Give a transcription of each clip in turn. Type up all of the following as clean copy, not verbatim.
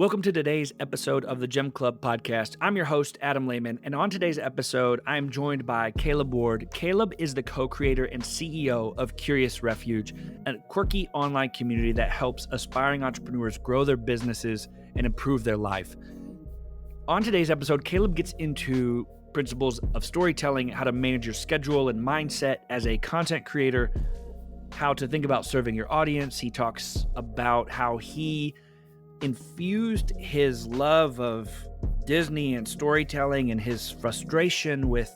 Welcome to today's episode of the Gem Club podcast. I'm your host, Adam Lehman, and on today's episode, I'm joined by Caleb Ward. Caleb is the co-creator and CEO of Curious Refuge, a quirky online community that helps aspiring entrepreneurs grow their businesses and improve their life. On today's episode, Caleb gets into principles of storytelling, how to manage your schedule and mindset as a content creator, how to think about serving your audience. He talks about how he infused his love of Disney and storytelling and his frustration with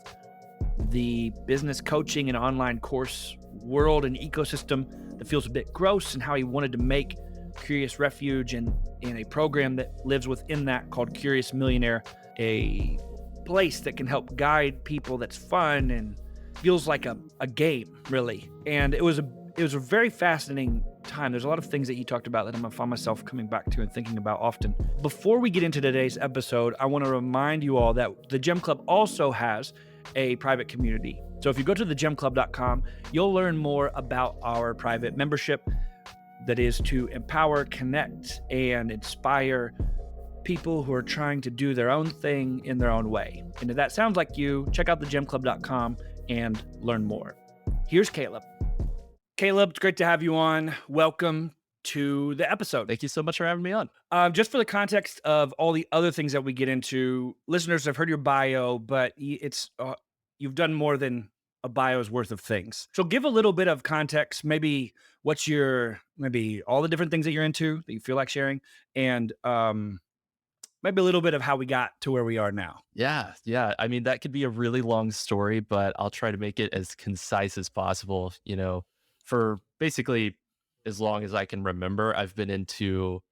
the business coaching and online course world and ecosystem that feels a bit gross, and how he wanted to make Curious Refuge and a program that lives within that called Curious Millionaire a place that can help guide people that's fun and feels like a game, really. And it was a very fascinating time. There's a lot of things that he talked about that I'm gonna find myself coming back to and thinking about often. Before we get into today's episode, I want to remind you all that the Gem Club also has a private community. So if you go to thegemclub.com, you'll learn more about our private membership that is to empower, connect, and inspire people who are trying to do their own thing in their own way. And if that sounds like you, check out thegemclub.com and learn more. Here's Caleb. Caleb, it's great to have you on. Welcome to the episode. Thank you so much for having me on. Just for the context of all the other things that we get into, listeners have heard your bio, but you've done more than a bio's worth of things. So give a little bit of context, maybe maybe all the different things that you're into that you feel like sharing, and maybe a little bit of how we got to where we are now. Yeah. I mean, that could be a really long story, but I'll try to make it as concise as possible. For basically as long as I can remember, I've been into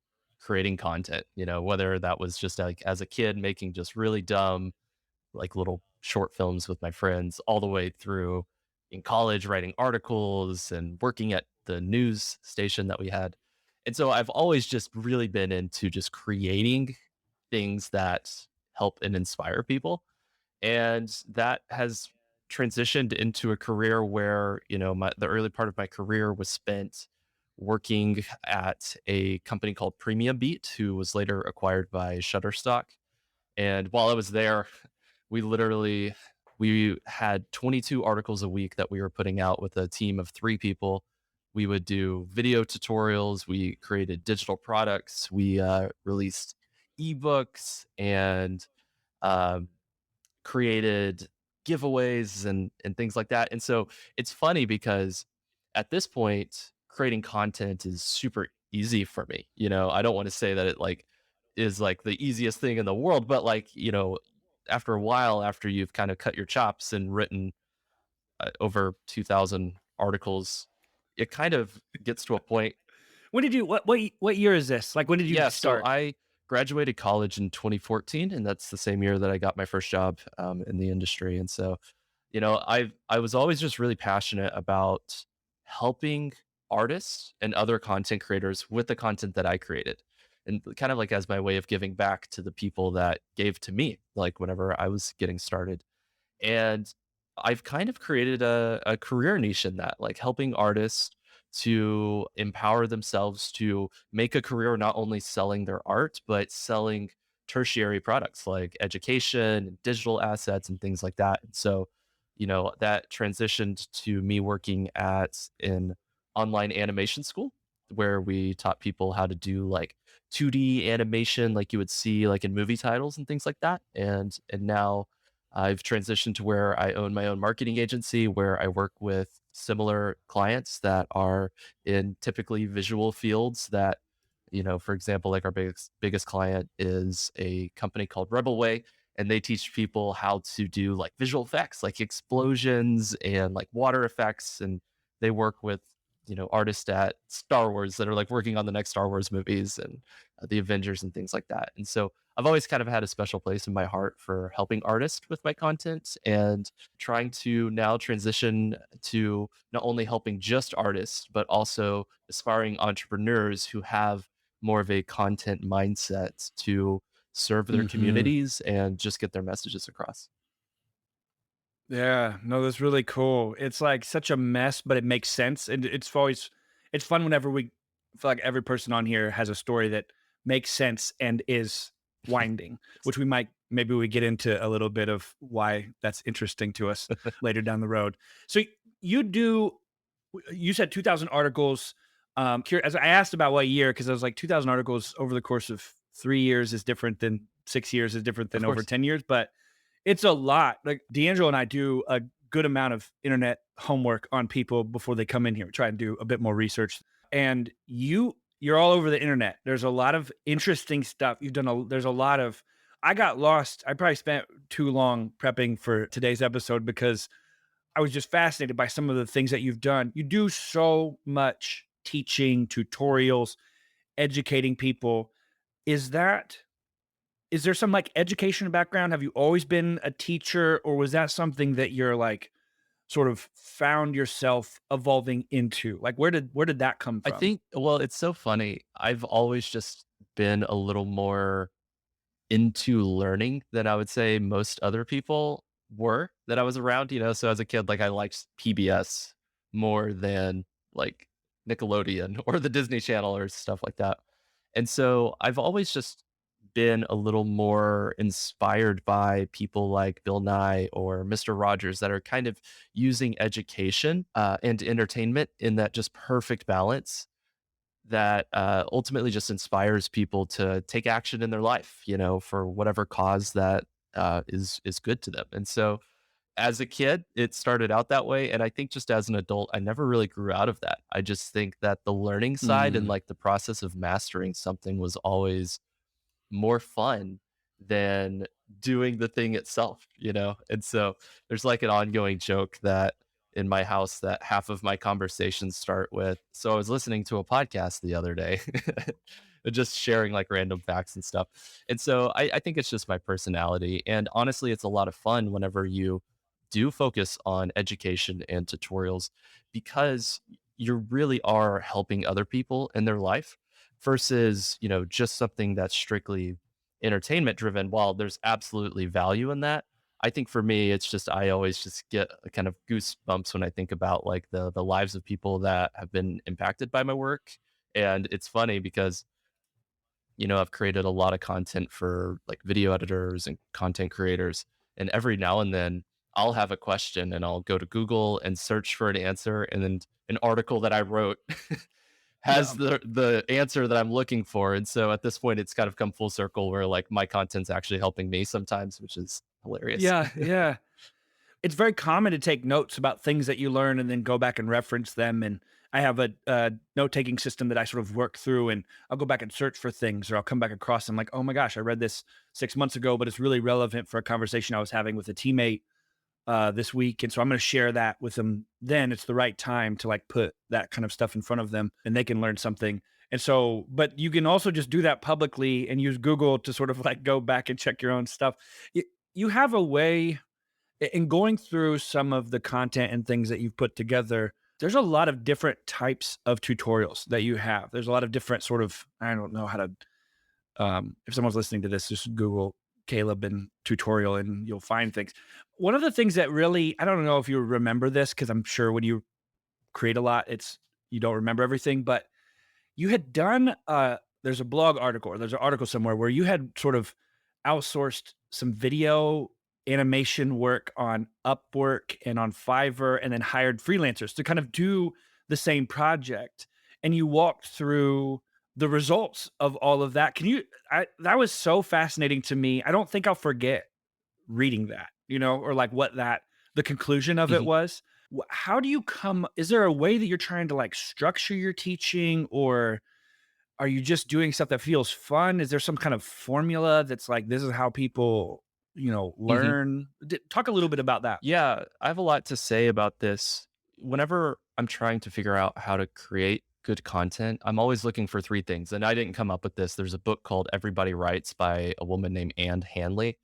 creating content, whether that was just like as a kid making just really dumb, like little short films with my friends, all the way through in college writing articles and working at the news station that we had. And so I've always just really been into just creating things that help and inspire people. And that has transitioned into a career where, the early part of my career was spent working at a company called Premium Beat, who was later acquired by Shutterstock. And while I was there, we had 22 articles a week that we were putting out with a team of 3 people. We would do video tutorials, we created digital products, we released ebooks, and um, created giveaways and things like that. And so it's funny because at this point, creating content is super easy for me. I don't want to say that it is like the easiest thing in the world, but after a while, after you've kind of cut your chops and written over 2,000 articles, it kind of gets to a point. When did you what year is this? Like, when did you Yeah, so start? I graduated college in 2014, and that's the same year that I got my first job in the industry. And so, I was always just really passionate about helping artists and other content creators with the content that I created, and kind of like as my way of giving back to the people that gave to me, like whenever I was getting started. And I've kind of created a career niche in that, like helping artists to empower themselves to make a career not only selling their art, but selling tertiary products like education and digital assets and things like that. And so, that transitioned to me working at an online animation school where we taught people how to do like 2D animation like you would see like in movie titles and things like that. And now I've transitioned to where I own my own marketing agency where I work with similar clients that are in typically visual fields that, for example, like our biggest client is a company called Rebel Way, and they teach people how to do like visual effects, like explosions and like water effects. And they work with, artists at Star Wars that are like working on the next Star Wars movies and the Avengers and things like that. And so I've always kind of had a special place in my heart for helping artists with my content and trying to now transition to not only helping just artists, but also aspiring entrepreneurs who have more of a content mindset to serve their Mhm. communities and just get their messages across. Yeah, no, that's really cool. It's like such a mess, but it makes sense. And it's fun whenever we feel like every person on here has a story that makes sense and is winding, which we might maybe we get into a little bit of why that's interesting to us later down the road. So you do you said 2000 articles. As I asked about what year, because I was like 2000 articles over the course of 3 years is different than 6 years is different Of than over course. 10 years, but it's a lot. Like D'Angelo and I do a good amount of internet homework on people before they come in here. We try and do a bit more research. And you're all over the internet. There's a lot of interesting stuff. There's a lot of I got lost. I probably spent too long prepping for today's episode because I was just fascinated by some of the things that you've done. You do so much teaching, tutorials, educating people. Is that is there some like education background? Have you always been a teacher, or was that something that you're like sort of found yourself evolving into? Like where did that come I from? think, well, it's so funny. I've always just been a little more into learning than I would say most other people were that I was around, you know? So as a kid, like I liked PBS more than like Nickelodeon or the Disney Channel or stuff like that. And so I've always just been a little more inspired by people like Bill Nye or Mr. Rogers that are kind of using education and entertainment in that just perfect balance that ultimately just inspires people to take action in their life, you know, for whatever cause that is good to them. And so, as a kid, it started out that way, and I think just as an adult, I never really grew out of that. I just think that the learning side and Mm, like the process of mastering something was always more fun than doing the thing itself, you know? And so there's like an ongoing joke that in my house that half of my conversations start with, so I was listening to a podcast the other day, just sharing like random facts and stuff. And so I think it's just my personality. And honestly, it's a lot of fun whenever you do focus on education and tutorials because you really are helping other people in their life versus, you know, just something that's strictly entertainment driven. While there's absolutely value in that, I think for me, it's just I always just get a kind of goosebumps when I think about like the lives of people that have been impacted by my work. And it's funny because, you know, I've created a lot of content for like video editors and content creators. And every now and then I'll have a question and I'll go to Google and search for an answer. And then an article that I wrote yeah. has the answer that I'm looking for. And so at this point, it's kind of come full circle where like my content's actually helping me sometimes, which is hilarious. Yeah, yeah. It's very common to take notes about things that you learn and then go back and reference them. And I have a note-taking system that I sort of work through, and I'll go back and search for things, or I'll come back across them like, oh my gosh, I read this 6 months ago, but it's really relevant for a conversation I was having with a teammate this week, and so I'm going to share that with them. Then it's the right time to like put that kind of stuff in front of them, and they can learn something. And so, but you can also just do that publicly and use Google to sort of like go back and check your own stuff. You have a way in going through some of the content and things that you've put together. There's a lot of different types of tutorials that you have. There's a lot of different sort of I don't know how to if someone's listening to this, just Google Caleb and tutorial and you'll find things. One of the things that really, I don't know if you remember this because I'm sure when you create a lot, it's you don't remember everything, but you had done there's a blog article or there's an article somewhere where you had sort of outsourced some video animation work on Upwork and on Fiverr and then hired freelancers to kind of do the same project. And you walked through the results of all of that. Can you that was so fascinating to me. I don't think I'll forget reading that, or like what that the conclusion of it Mhm. was. How do you come is there a way that you're trying to like structure your teaching, or are you just doing stuff that feels fun? Is there some kind of formula that's like this is how people, Mhm. learn? Talk a little bit about that. Yeah, I have a lot to say about this. Whenever I'm trying to figure out how to create good content, I'm always looking for three things. And I didn't come up with this. There's a book called Everybody Writes by a woman named Anne Hanley.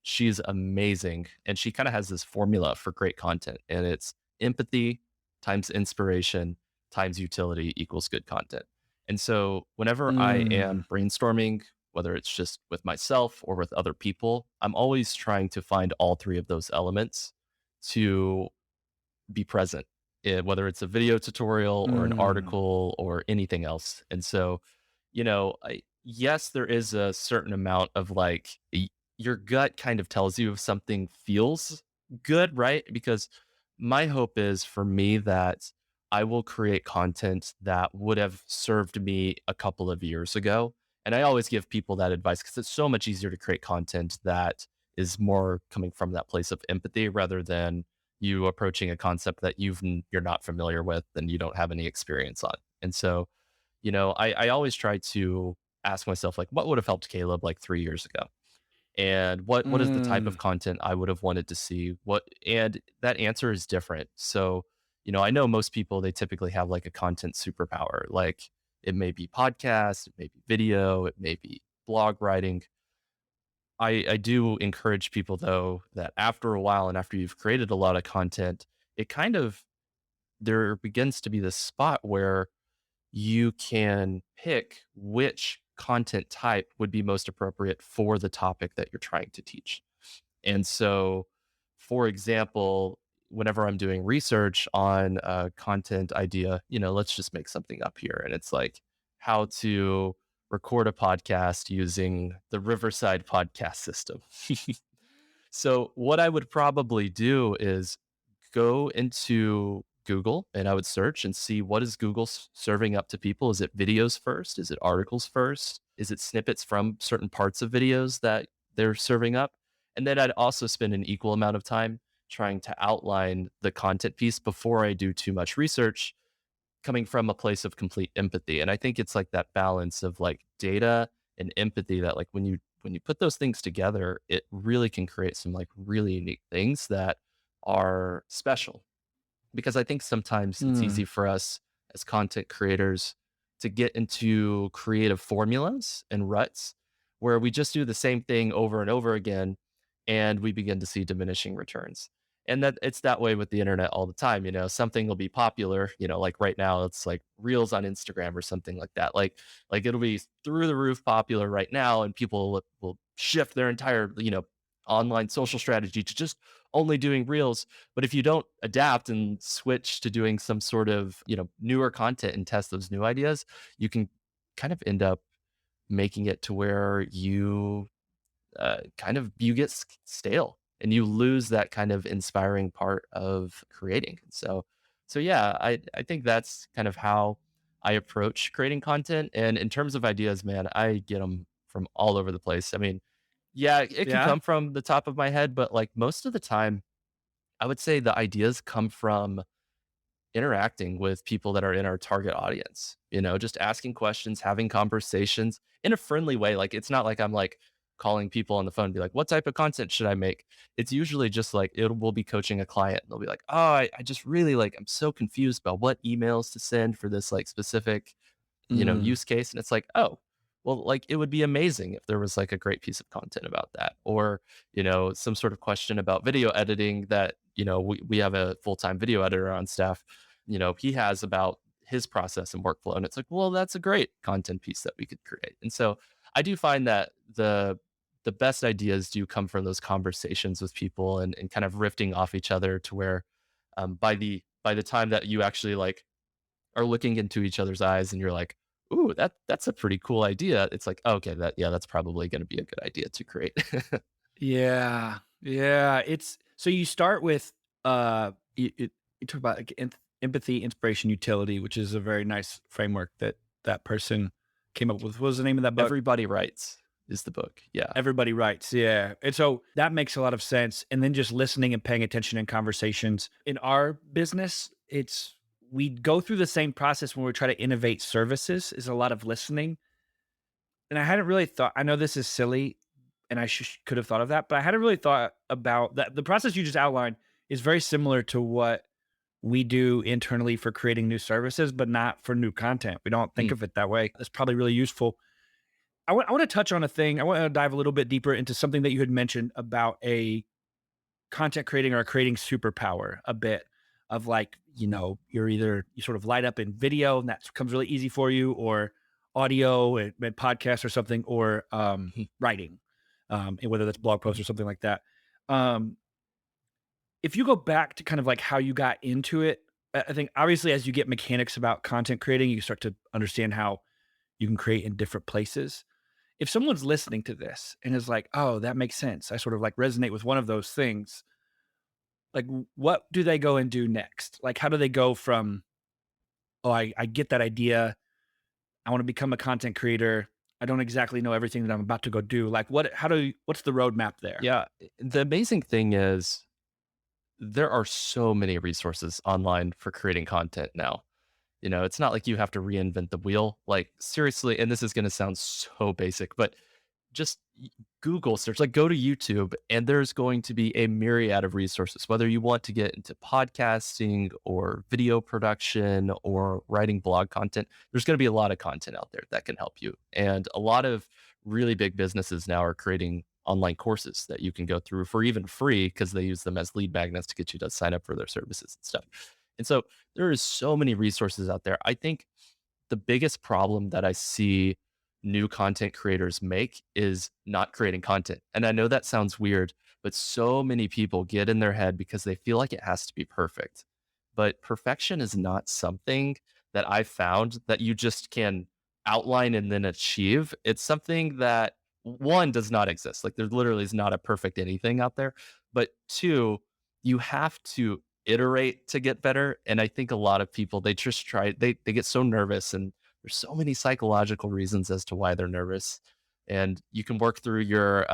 She's amazing. And she kind of has this formula for great content. And it's empathy times inspiration times utility equals good content. And so whenever I Mm, am brainstorming, whether it's just with myself or with other people, I'm always trying to find all three of those elements to be present, whether it's a video tutorial or an mm, article or anything else. And so, you know, yes, there is a certain amount of like your gut kind of tells you if something feels good, right? Because my hope is for me that I will create content that would have served me a couple of years ago. And I always give people that advice because it's so much easier to create content that is more coming from that place of empathy rather than you approaching a concept that you're not familiar with and you don't have any experience on. And so, I always try to ask myself, like, what would have helped Caleb like 3 years ago? And what is the type of Mm. content I would have wanted to see? And that answer is different. So, I know most people they typically have like a content superpower. Like it may be podcast, it may be video, it may be blog writing. I do encourage people though that after a while and after you've created a lot of content, it kind of there begins to be this spot where you can pick which content type would be most appropriate for the topic that you're trying to teach. And so, for example, whenever I'm doing research on a content idea, let's just make something up here. And it's like how to record a podcast using the Riverside podcast system. So, what I would probably do is go into Google and I would search and see what is Google serving up to people. Is it videos first? Is it articles first? Is it snippets from certain parts of videos that they're serving up? And then I'd also spend an equal amount of time trying to outline the content piece before I do too much research, coming from a place of complete empathy. And I think it's like that balance of like data and empathy that like when you put those things together, it really can create some like really unique things that are special because I think sometimes it's Mm. easy for us as content creators to get into creative formulas and ruts where we just do the same thing over and over again and we begin to see diminishing returns. And that it's that way with the internet all the time. Something will be popular, like right now it's like reels on Instagram or something like that. Like it'll be through the roof popular right now and people will shift their entire, online social strategy to just only doing reels. But if you don't adapt and switch to doing some sort of, newer content and test those new ideas, you can kind of end up making it to where you get stale and you lose that kind of inspiring part of creating. So yeah, I think that's kind of how I approach creating content. And in terms of ideas, man, I get them from all over the place. I mean, yeah, it can Yeah. come from the top of my head, but like most of the time, I would say the ideas come from interacting with people that are in our target audience, just asking questions, having conversations in a friendly way. Like, it's not like I'm like calling people on the phone and be like, what type of content should I make? It's usually just like, we'll be coaching a client and they'll be like, oh, I just really like, I'm so confused about what emails to send for this like specific Mm. use case. And it's like, oh, well, like it would be amazing if there was like a great piece of content about that. Or, some sort of question about video editing that, we have a full-time video editor on staff, he has about his process and workflow. And it's like, well, that's a great content piece that we could create. And so I do find that the best ideas do come from those conversations with people and kind of riffing off each other to where by the time that you actually like are looking into each other's eyes and you're like, "Ooh, that's a pretty cool idea." It's like, "Okay, that's probably gonna be a good idea to create." Yeah. Yeah. It's so you start with you talk about like empathy, inspiration, utility, which is a very nice framework that that person came up with. What was the name of that book? Everybody Writes is the book. Yeah. Everybody writes, yeah. And so that makes a lot of sense. And then just listening and paying attention in conversations. In our business, it's we go through the same process when we try to innovate services, is a lot of listening. And I hadn't really thought, I know this is silly and I could have thought of that, but I hadn't really thought about that. The process you just outlined is very similar to what we do internally for creating new services, but not for new content. We don't think Mm, of it that way. That's probably really useful. I want to touch on a thing. I want to dive a little bit deeper into something that you had mentioned about a content creating or a creating superpower a bit of like, you're either you sort of light up in video and that comes really easy for you, or audio and podcast or something, or mhm, writing, and whether that's blog posts or something like that. Um, if you go back to kind of like how you got into it, I think obviously as you get mechanics about content creating, you start to understand how you can create in different places. if someone's listening to this and is like, "Oh, that makes sense. I sort of like resonate with one of those things." Like, what do they go and do next? Like, how do they go from, "Oh, I get that idea. I want to become a content creator. I don't exactly know everything that I'm about to go do." Like, what's the roadmap there? Yeah, the amazing thing is there are so many resources online for creating content now. It's not like you have to reinvent the wheel. Like, seriously, and this is going to sound so basic, but just Google search, like go to YouTube, and there's going to be a myriad of resources, whether you want to get into podcasting or video production or writing blog content. There's going to be a lot of content out there that can help you. And a lot of really big businesses now are creating online courses that you can go through for even free because they use them as lead magnets to get you to sign up for their services and stuff. And so there is so many resources out there. I think the biggest problem that I see new content creators make is not creating content. And I know that sounds weird, but so many people get in their head because they feel like it has to be perfect. But perfection is not something that I found that you just can outline and then achieve. It's something that one does not exist. Like there literally is not a perfect anything out there. But two, you have to iterate to get better. And I think a lot of people they just try they get so nervous, and there's so many psychological reasons as to why they're nervous. And you can work through your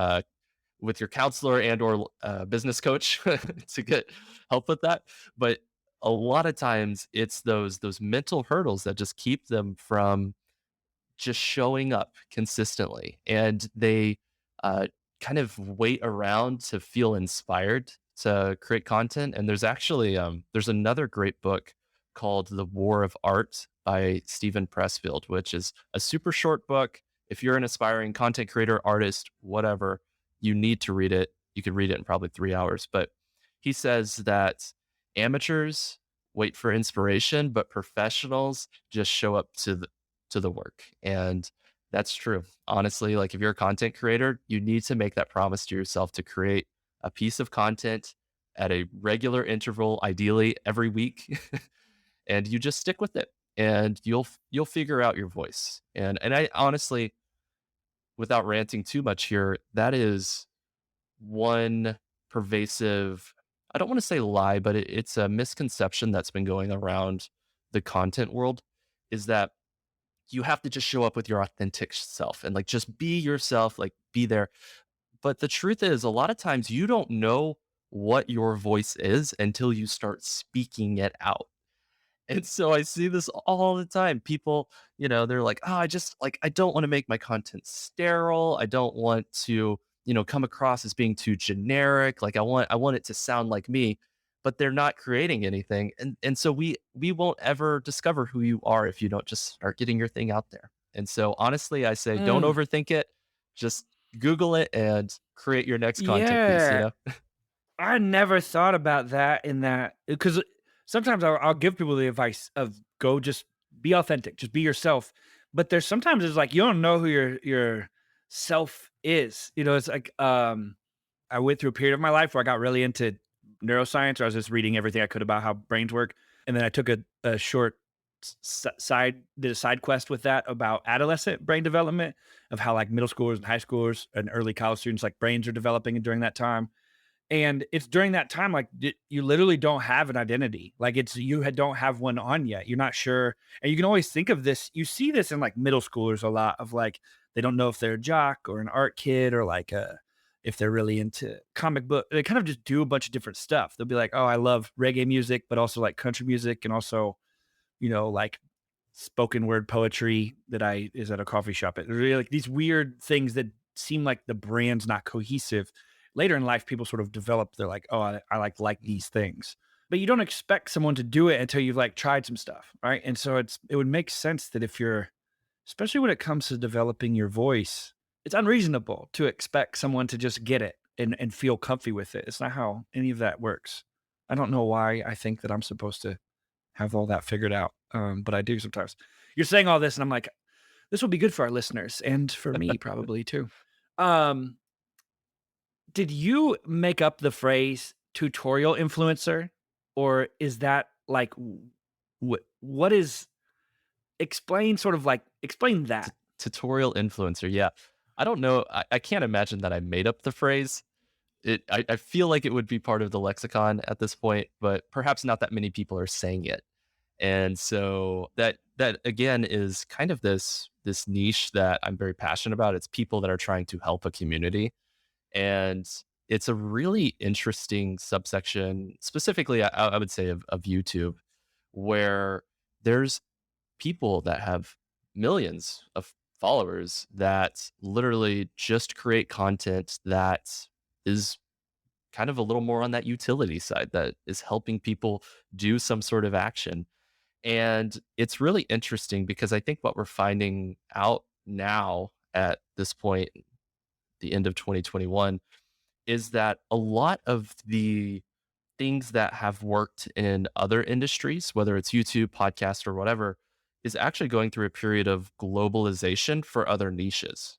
with your counselor and or business coach to get help with that. But a lot of times it's those mental hurdles that just keep them from just showing up consistently, and they uh, kind of wait around to feel inspired to create content. And there's actually there's another great book called The War of Art by Stephen Pressfield, which is a super short book. If you're an aspiring content creator, artist, whatever, you need to read it. You could read it in probably 3 hours. But he says that amateurs wait for inspiration, but professionals just show up to the work. And that's true. Honestly, like if you're a content creator, you need to make that promise to yourself to create a piece of content at a regular interval, ideally every week, and you just stick with it, and you'll figure out your voice. And I honestly, without ranting too much here, that is one pervasive, I don't want to say lie, but it's a misconception that's been going around the content world, is that you have to just show up with your authentic self and like just be yourself, like be there. But the truth is, a lot of times you don't know what your voice is until you start speaking it out. And so I see this all the time. People, they're like, "Oh, I just like I don't want to make my content sterile. I don't want to, come across as being too generic. Like I want it to sound like me." But they're not creating anything. And so we won't ever discover who you are if you don't just start getting your thing out there. And so honestly, I say don't Mm, overthink it. Just Google it and create your next content piece, yeah. I never thought about that in that because sometimes I'll give people the advice of go just be authentic, just be yourself. But there's sometimes it's like you don't know who your self is. It's like I went through a period of my life where I got really into neuroscience, or I was just reading everything I could about how brains work. And then I took a short did a side quest with that about adolescent brain development, of how like middle schoolers and high schoolers and early college students, like brains are developing during that time. And it's during that time, like you literally don't have an identity. Like don't have one on yet. You're not sure. And you can always think of this. You see this in like middle schoolers a lot of like, they don't know if they're a jock or an art kid or like if they're really into comic book. They kind of just do a bunch of different stuff. They'll be like, oh, I love reggae music, but also like country music and also, like spoken word poetry that I is at a coffee shop. It really like these weird things that seem like the brand's not cohesive. Later in life, people sort of develop. They're like, oh, I like these things, but you don't expect someone to do it until you've like tried some stuff, right? And so it would make sense that if you're, especially when it comes to developing your voice, it's unreasonable to expect someone to just get it and feel comfy with it. It's not how any of that works. I don't know why I think that I'm supposed to have all that figured out. But I do sometimes. You're saying all this, and I'm like, this will be good for our listeners and for me probably too. Um, did you make up the phrase tutorial influencer, or is that like what is explain sort of like explain T that? tutorial influencer, yeah. I don't know. I can't imagine that I made up the phrase. I feel like it would be part of the lexicon at this point, but perhaps not that many people are saying it. And so that again is kind of this niche that I'm very passionate about. It's people that are trying to help a community. And it's a really interesting subsection, specifically, I would say, of YouTube, where there's people that have millions of followers that literally just create content that is kind of a little more on that utility side that is helping people do some sort of action. And it's really interesting because I think what we're finding out now at this point, the end of 2021, is that a lot of the things that have worked in other industries, whether it's YouTube, podcast, or whatever, is actually going through a period of globalization for other niches.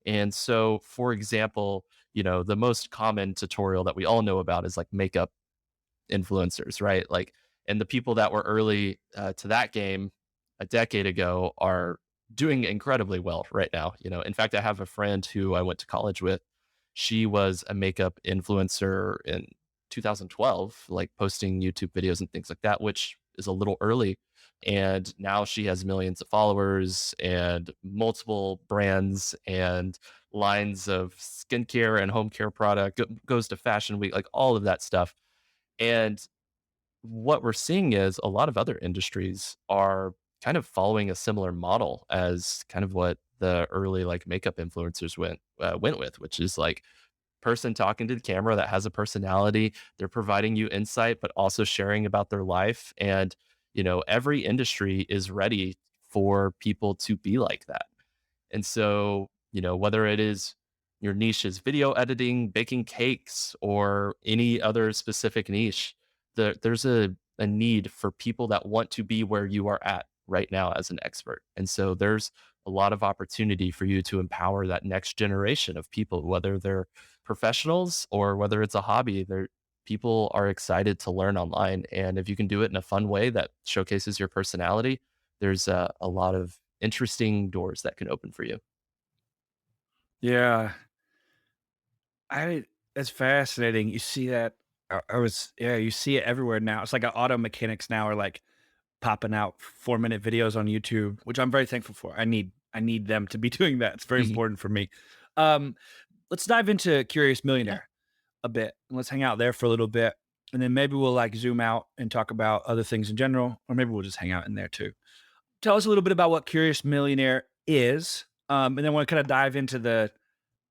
And so, for example, the most common tutorial that we all know about is like makeup influencers, right? Like, and the people that were early to that game a decade ago are doing incredibly well right now. In fact, I have a friend who I went to college with. She was a makeup influencer in 2012, like posting YouTube videos and things like that, which is a little early. And now she has millions of followers and multiple brands and lines of skincare and home care product, goes to Fashion Week, like all of that stuff. And what we're seeing is a lot of other industries are kind of following a similar model as kind of what the early like makeup influencers went with, which is like person talking to the camera that has a personality. They're providing you insight, but also sharing about their life. And every industry is ready for people to be like that. And so, whether it is your niche is video editing, baking cakes, or any other specific niche, there's a need for people that want to be where you are at right now as an expert. And so there's a lot of opportunity for you to empower that next generation of people, whether they're professionals or whether it's a hobby. People are excited to learn online. And if you can do it in a fun way that showcases your personality, there's a lot of interesting doors that can open for you. Yeah. I That's fascinating. You see that you see it everywhere now. It's like auto mechanics now are like popping out 4-minute videos on YouTube, which I'm very thankful for. I need them to be doing that. It's very Mhm. important for me. Um, let's dive into Curious Yeah. Millionaire a bit. Let's hang out there for a little bit. And then maybe we'll like zoom out and talk about other things in general, or maybe we'll just hang out in there too. Tell us a little bit about what Curious Millionaire is. And then we'll kind of dive into the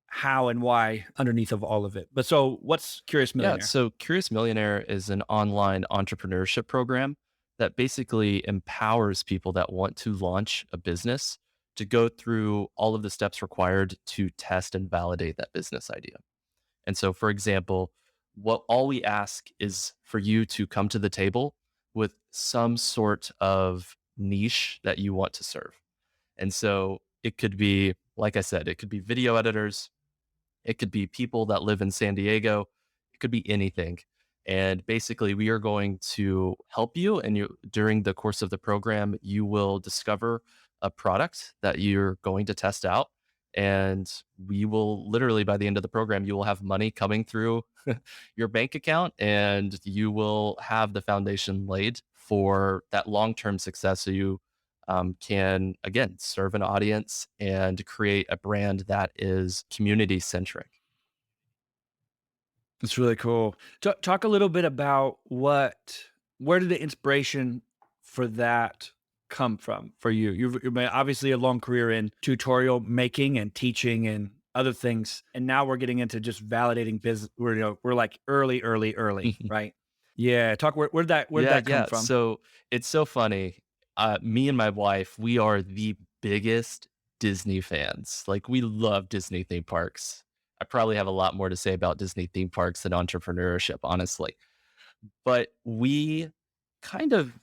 how and why underneath of all of it. But so what's Curious Yeah. Millionaire? So Curious Millionaire is an online entrepreneurship program that basically empowers people that want to launch a business to go through all of the steps required to test and validate that business idea. And so, for example, what all we ask is for you to come to the table with some sort of niche that you want to serve. And so it could be, like I said, it could be video editors, it could be people that live in San Diego. It could be anything. And basically, we are going to help you. And during the course of the program, you will discover a product that you're going to test out. And we will literally, by the end of the program, you will have money coming through your bank account and you will have the foundation laid for that long term success. So you can, again, serve an audience and create a brand that is community centric. It's really cool. Talk a little bit about where did the inspiration for that come from for you? You've made obviously a long career in tutorial making and teaching and other things, and now we're getting into just validating business. We're like early, right? Yeah, talk where'd Yeah, that come yeah. from? So it's so funny. Me and my wife, we are the biggest Disney fans. Like, we love Disney theme parks. I probably have a lot more to say about Disney theme parks than entrepreneurship, honestly. But we kind of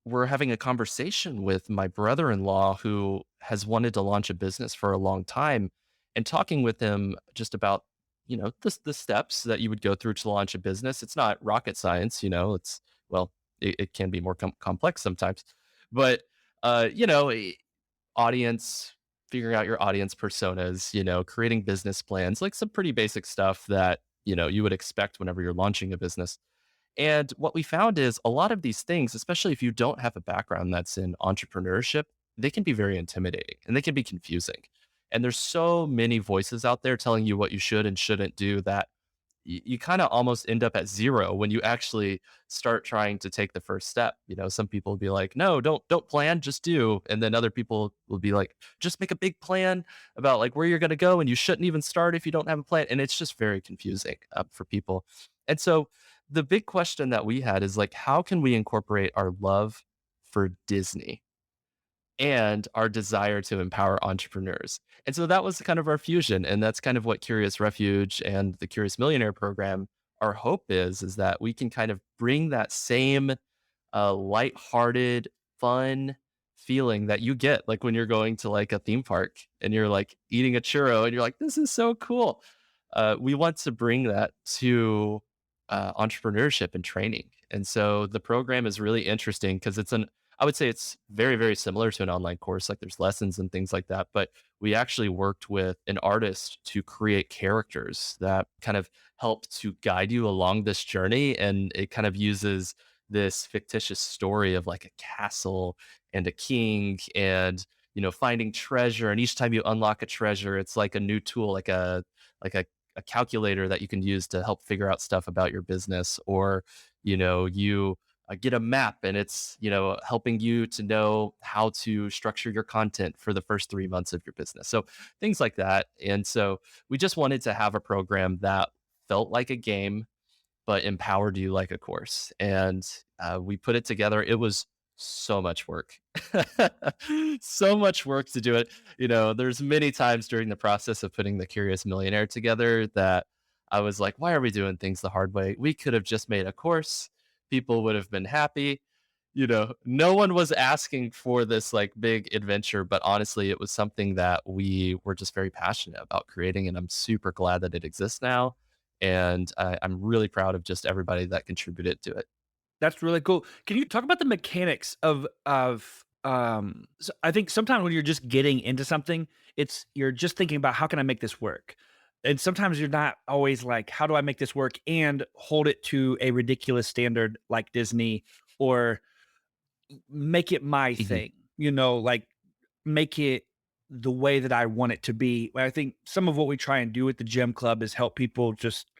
were having a conversation with my brother-in-law who has wanted to launch a business for a long time, and talking with him just about, the steps that you would go through to launch a business. It's not rocket science, it's, well, it can be more complex sometimes, but, audience, figuring out your audience personas, creating business plans, like some pretty basic stuff that, you would expect whenever you're launching a business. And what we found is a lot of these things, especially if you don't have a background that's in entrepreneurship, they can be very intimidating and they can be confusing. And there's so many voices out there telling you what you should and shouldn't do that you kind of almost end up at zero when you actually start trying to take the first step. Some people will be like, no, don't plan, just do. And then other people will be like, just make a big plan about like where you're going to go, and you shouldn't even start if you don't have a plan. And it's just very confusing for people. And so the big question that we had is like, how can we incorporate our love for Disney and our desire to empower entrepreneurs? And so that was kind of our fusion. And that's kind of what Curious Refuge and the Curious Millionaire program, our hope is that we can kind of bring that same lighthearted, fun feeling that you get like when you're going to like a theme park and you're like eating a churro and you're like, this is so cool. We want to bring that to entrepreneurship and training. And so the program is really interesting because I would say it's very, very similar to an online course. Like there's lessons and things like that. But we actually worked with an artist to create characters that kind of help to guide you along this journey. And it kind of uses this fictitious story of like a castle and a king and finding treasure. And each time you unlock a treasure, it's like a new tool, like a calculator that you can use to help figure out stuff about your business. Or you get a map and it's helping you to know how to structure your content for the first 3 months of your business, so things like that. And so we just wanted to have a program that felt like a game but empowered you like a course. And we put it together. It was so much work, so much work to do it. There's many times during the process of putting the Curious Millionaire together that I was like, why are we doing things the hard way? We could have just made a course. People would have been happy. No one was asking for this like big adventure, but honestly, it was something that we were just very passionate about creating. And I'm super glad that it exists now. And I'm really proud of just everybody that contributed to it. That's really cool. Can you talk about the mechanics of I think sometimes when you're just getting into something, you're just thinking about how can I make this work? And sometimes you're not always like, how do I make this work and hold it to a ridiculous standard like Disney, or make it my Mhm. thing, like make it the way that I want it to be. I think some of what we try and do at the gym club is help people just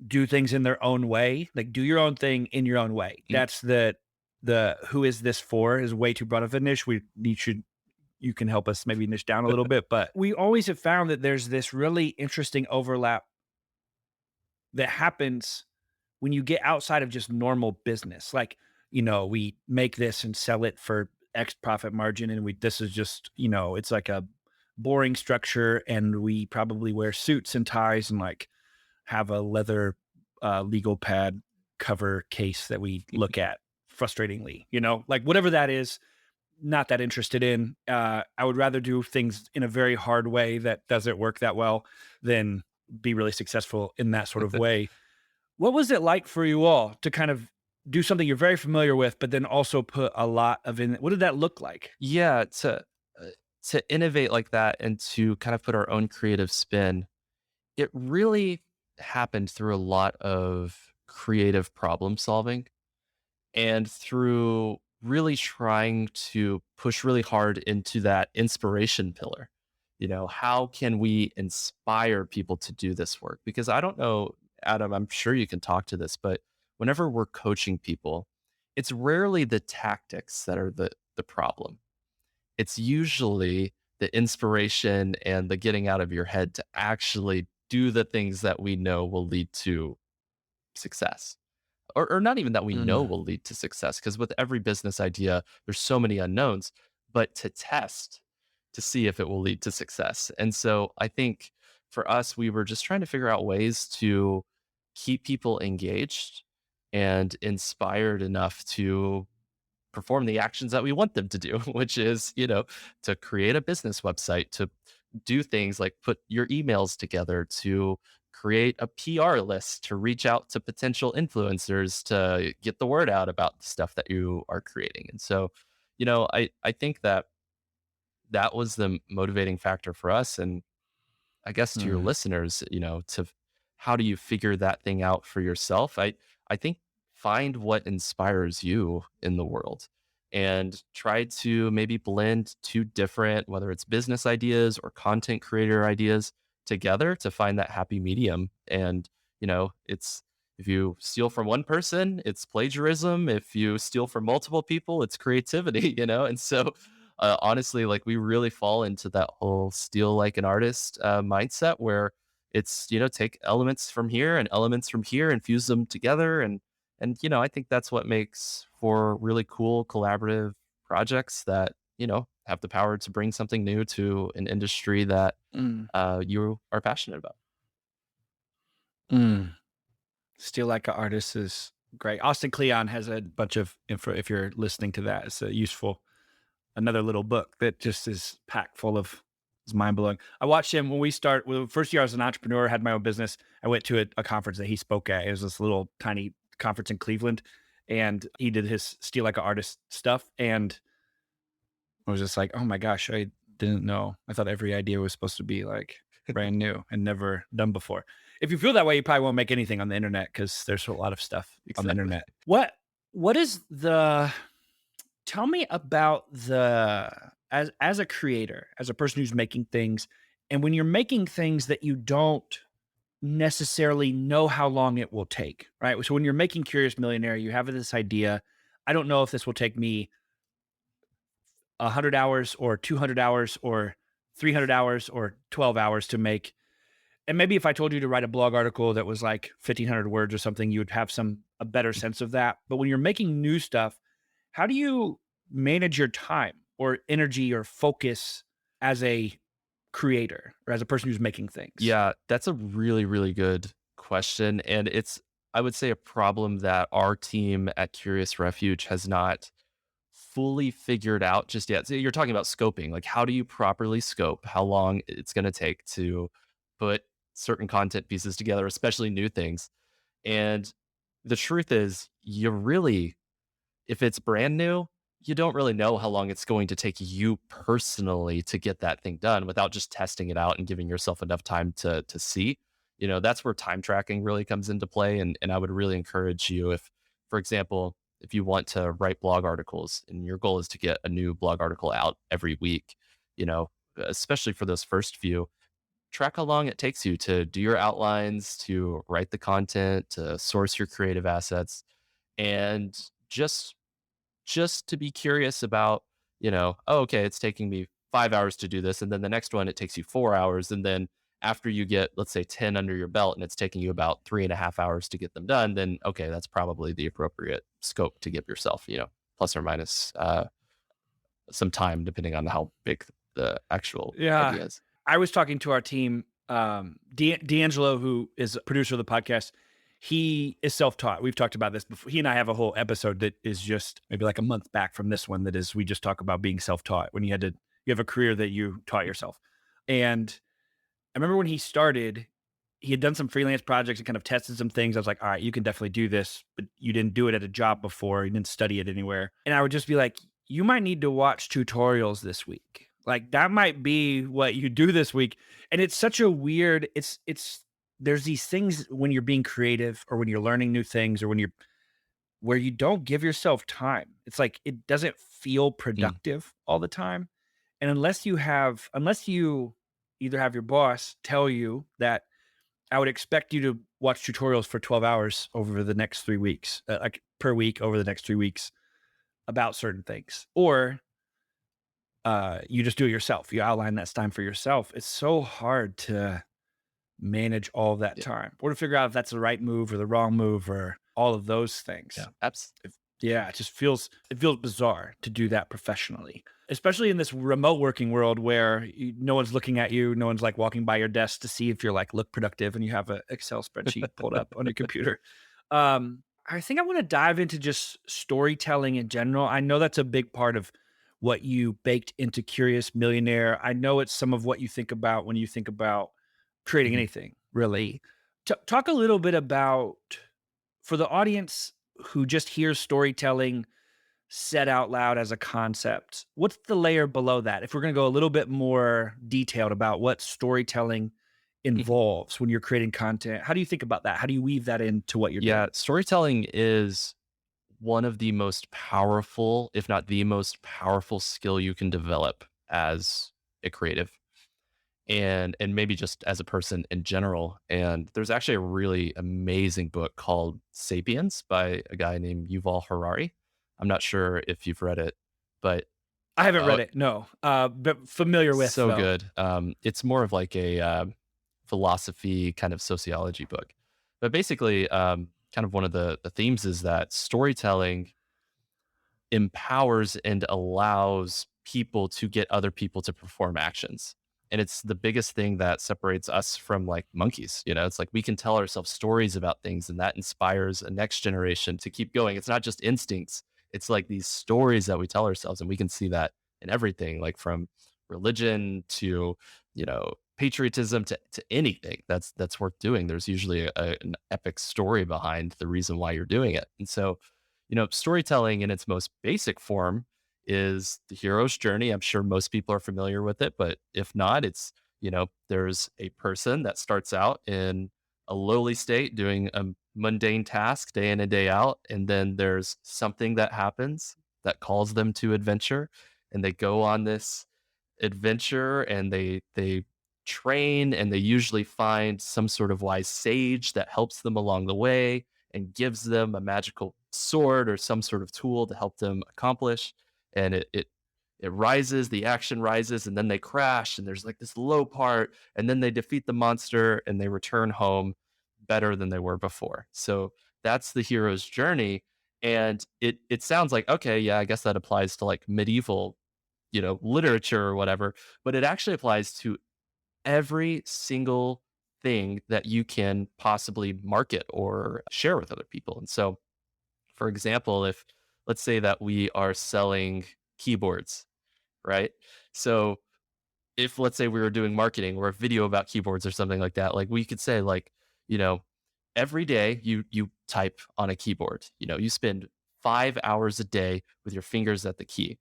do things in their own way. Like do your own thing in your own way. Mm. That's the who is this for is way too broad of a niche. You can help us maybe niche down a little bit, but we always have found that there's this really interesting overlap that happens when you get outside of just normal business. Like, we make this and sell it for X profit margin, and this is just, it's like a boring structure, and we probably wear suits and ties and like have a leather legal pad cover case that we look at frustratingly, like whatever that is, not that interested in. I would rather do things in a very hard way that doesn't work that well than be really successful in that sort of way. What was it like for you all to kind of do something you're very familiar with, but then also put a lot of in what did that look like? Yeah, to innovate like that and to kind of put our own creative spin, it really happened through a lot of creative problem solving and through really trying to push really hard into that inspiration pillar. How can we inspire people to do this work? Because I don't know, Adam, I'm sure you can talk to this, but whenever we're coaching people, it's rarely the tactics that are the problem. It's usually the inspiration and the getting out of your head to actually do the things that we know will lead to success. Or not even that we know Mm. will lead to success, because with every business idea, there's so many unknowns, but to test to see if it will lead to success. And so I think for us, we were just trying to figure out ways to keep people engaged and inspired enough to perform the actions that we want them to do, which is, to create a business website, to do things like put your emails together, to create a PR list, to reach out to potential influencers to get the word out about the stuff that you are creating. And so, I think that that was the motivating factor for us. And I guess to your Mm, listeners, how do you figure that thing out for yourself? I think find what inspires you in the world and try to maybe blend two different, whether it's business ideas or content creator ideas together to find that happy medium. And, it's if you steal from one person, it's plagiarism. If you steal from multiple people, it's creativity, And so honestly, like we really fall into that whole steal like an artist mindset where it's take elements from here and elements from here and fuse them together and I think that's what makes for really cool collaborative projects that have the power to bring something new to an industry that mm, you are passionate about. mm. Still Like an Artist is great. Austin Kleon has a bunch of info. If you're listening to that, it's a useful another little book that just is packed full of it's mind blowing. I watched him when the first year I was an entrepreneur, had my own business. I went to a conference that he spoke at. It was this little tiny conference in Cleveland, and he did his Steal Like an Artist stuff. And I was just like, oh my gosh, I didn't know. I thought every idea was supposed to be like brand new and never done before. If you feel that way, you probably won't make anything on the internet because there's a lot of stuff on the Exactly. internet. What is the tell me about the as a creator, as a person who's making things, and when you're making things that you don't necessarily know how long it will take, right? So when you're making Curious Millionaire, you have this idea. I don't know if this will take me 100 hours or 200 hours or 300 hours or 12 hours to make. And maybe if I told you to write a blog article that was like 1,500 words or something, you would have a better sense of that. But when you're making new stuff, how do you manage your time or energy or focus as a creator or as a person who's making things? Yeah, that's a really, really good question. And it's, I would say, a problem that our team at Curious Refuge has not fully figured out just yet. So you're talking about scoping, like how do you properly scope how long it's going to take to put certain content pieces together, especially new things. And the truth is, you really if it's brand new, you don't really know how long it's going to take you personally to get that thing done without just testing it out and giving yourself enough time to see. That's where time tracking really comes into play. And I would really encourage you if, for example, if you want to write blog articles and your goal is to get a new blog article out every week, especially for those first few, track how long it takes you to do your outlines, to write the content, to source your creative assets, and just to be curious about, oh, okay, it's taking me 5 hours to do this. And then the next one, it takes you 4 hours. And then after you get, let's say, 10 under your belt and it's taking you about 3.5 hours to get them done, then okay, that's probably the appropriate scope to give yourself, plus or minus some time, depending on how big the actual Yeah. idea is. I was talking to our team, D'Angelo, who is a producer of the podcast. He is self-taught. We've talked about this before. He and I have a whole episode that is just maybe like a month back from this one. That is, we just talk about being self-taught when you have a career that you taught yourself. And I remember when he started, he had done some freelance projects and kind of tested some things. I was like, all right, you can definitely do this, but you didn't do it at a job before. You didn't study it anywhere. And I would just be like, you might need to watch tutorials this week. Like that might be what you do this week. And it's such a weird, there's these things when you're being creative or when you're learning new things or where you don't give yourself time. It's like it doesn't feel Mm, productive all the time. And unless you either have your boss tell you that I would expect you to watch tutorials for 12 hours over the next 3 weeks, like per week over the next 3 weeks about certain things, or you just do it yourself. You outline that time for yourself. It's so hard to manage all that yeah, time or to figure out if that's the right move or the wrong move or all of those yeah, things. abs- Yeah, it feels bizarre to do that professionally, especially in this remote working world where no one's looking at you, no one's like walking by your desk to see if you're like look productive and you have an Excel spreadsheet pulled up on your computer. I think I want to dive into just storytelling in general. I know that's a big part of what you baked into Curious Millionaire. I know it's some of what you think about when you think about creating mhm. anything, really. Talk a little bit about for the audience who just hears storytelling, said out loud as a concept, what's the layer below that? If we're going to go a little bit more detailed about what storytelling Mhm. involves when you're creating content, how do you think about that? How do you weave that into what you're Yeah, doing? storytelling is one of the most powerful, if not the most powerful skill you can develop as a creative and maybe just as a person in general. And there's actually a really amazing book called Sapiens by a guy named Yuval Harari. I'm not sure if you've read it, but I haven't uh, read it, no, but familiar with so though. good. It's more of like a philosophy kind of sociology book. But basically, kind of one of the themes is that storytelling empowers and allows people to get other people to perform actions. And it's the biggest thing that separates us from like monkeys. You know, it's like we can tell ourselves stories about things and that inspires a next generation to keep going. It's not just instincts, it's like these stories that we tell ourselves. And we can see that in everything, like from religion to, patriotism to anything that's worth doing. There's usually an epic story behind the reason why you're doing it. And so, storytelling in its most basic form is the hero's journey. I'm sure most people are familiar with it, but if not, there's a person that starts out in a lowly state doing a mundane task day in and day out. And then there's something that happens that calls them to adventure. And they go on this adventure and they train and they usually find some sort of wise sage that helps them along the way and gives them a magical sword or some sort of tool to help them accomplish. And it rises, the action rises, and then they crash, and there's like this low part, and then they defeat the monster and they return home better than they were before. So that's the hero's journey. And it sounds like, okay, yeah, I guess that applies to like medieval, literature or whatever, but it actually applies to every single thing that you can possibly market or share with other people. And so, for example, if let's say that we are selling keyboards, right? So, if let's say we were doing marketing or a video about keyboards or something like that, like we could say like, you know, every day you type on a keyboard, you spend 5 hours a day with your fingers at the key.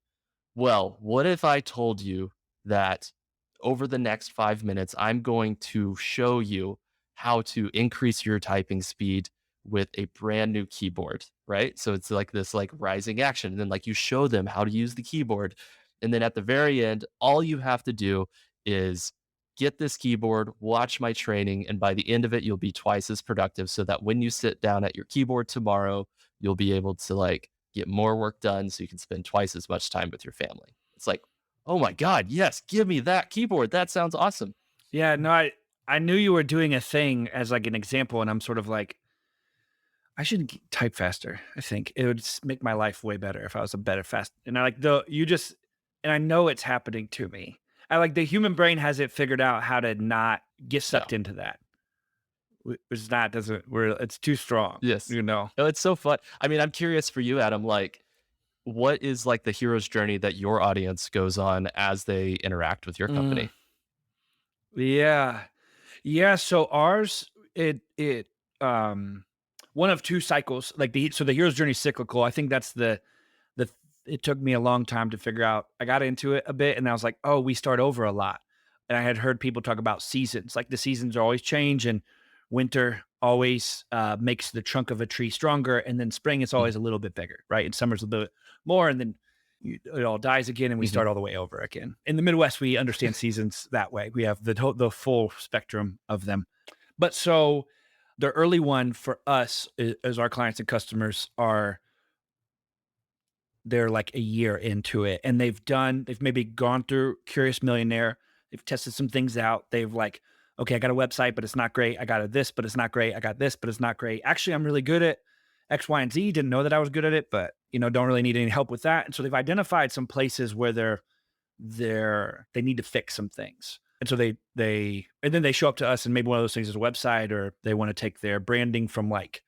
Well, what if I told you that over the next 5 minutes, I'm going to show you how to increase your typing speed with a brand new keyboard, right? So it's like this like rising action. And then like you show them how to use the keyboard. And then at the very end, all you have to do is get this keyboard, watch my training, and by the end of it, you'll be twice as productive so that when you sit down at your keyboard tomorrow, you'll be able to like get more work done so you can spend twice as much time with your family. It's like, oh my God, yes, give me that keyboard. That sounds awesome. Yeah, no, I knew you were doing a thing as like an example, and I'm sort of like, I should type faster. I think it would make my life way better if I was a better fast. And I like the you just, and I know it's happening to me. I like the human brain has it figured out how to not get No. sucked into that. Which not doesn't where it's too strong, Yes. you know. No, it's so fun. I mean, I'm curious for you, Adam, like, what is like the hero's journey that your audience goes on as they interact with your Mm, company? yeah. Yeah, so ours, it um one of two cycles, like the hero's journey is cyclical. I think that's the it took me a long time to figure out. I got into it a bit and I was like, "Oh, we start over a lot." And I had heard people talk about seasons, like the seasons always change and winter always makes the trunk of a tree stronger and then spring it's Mhm, always a little bit bigger, right? And summer's a bit more and then it all dies again and we mhm, start all the way over again. In the Midwest, we understand seasons that way. We have the full spectrum of them. But so the early one for us as our clients and customers are they're like a year into it and they've maybe gone through Curious Millionaire. They've tested some things out. They've like, okay, I got a website, but it's not great. I got a this, but it's not great. I got this, but it's not great. Actually, I'm really good at X, Y, and Z. Didn't know that I was good at it, but don't really need any help with that. And so they've identified some places where they need to fix some things. And so they and then they show up to us and maybe one of those things is a website or they want to take their branding from like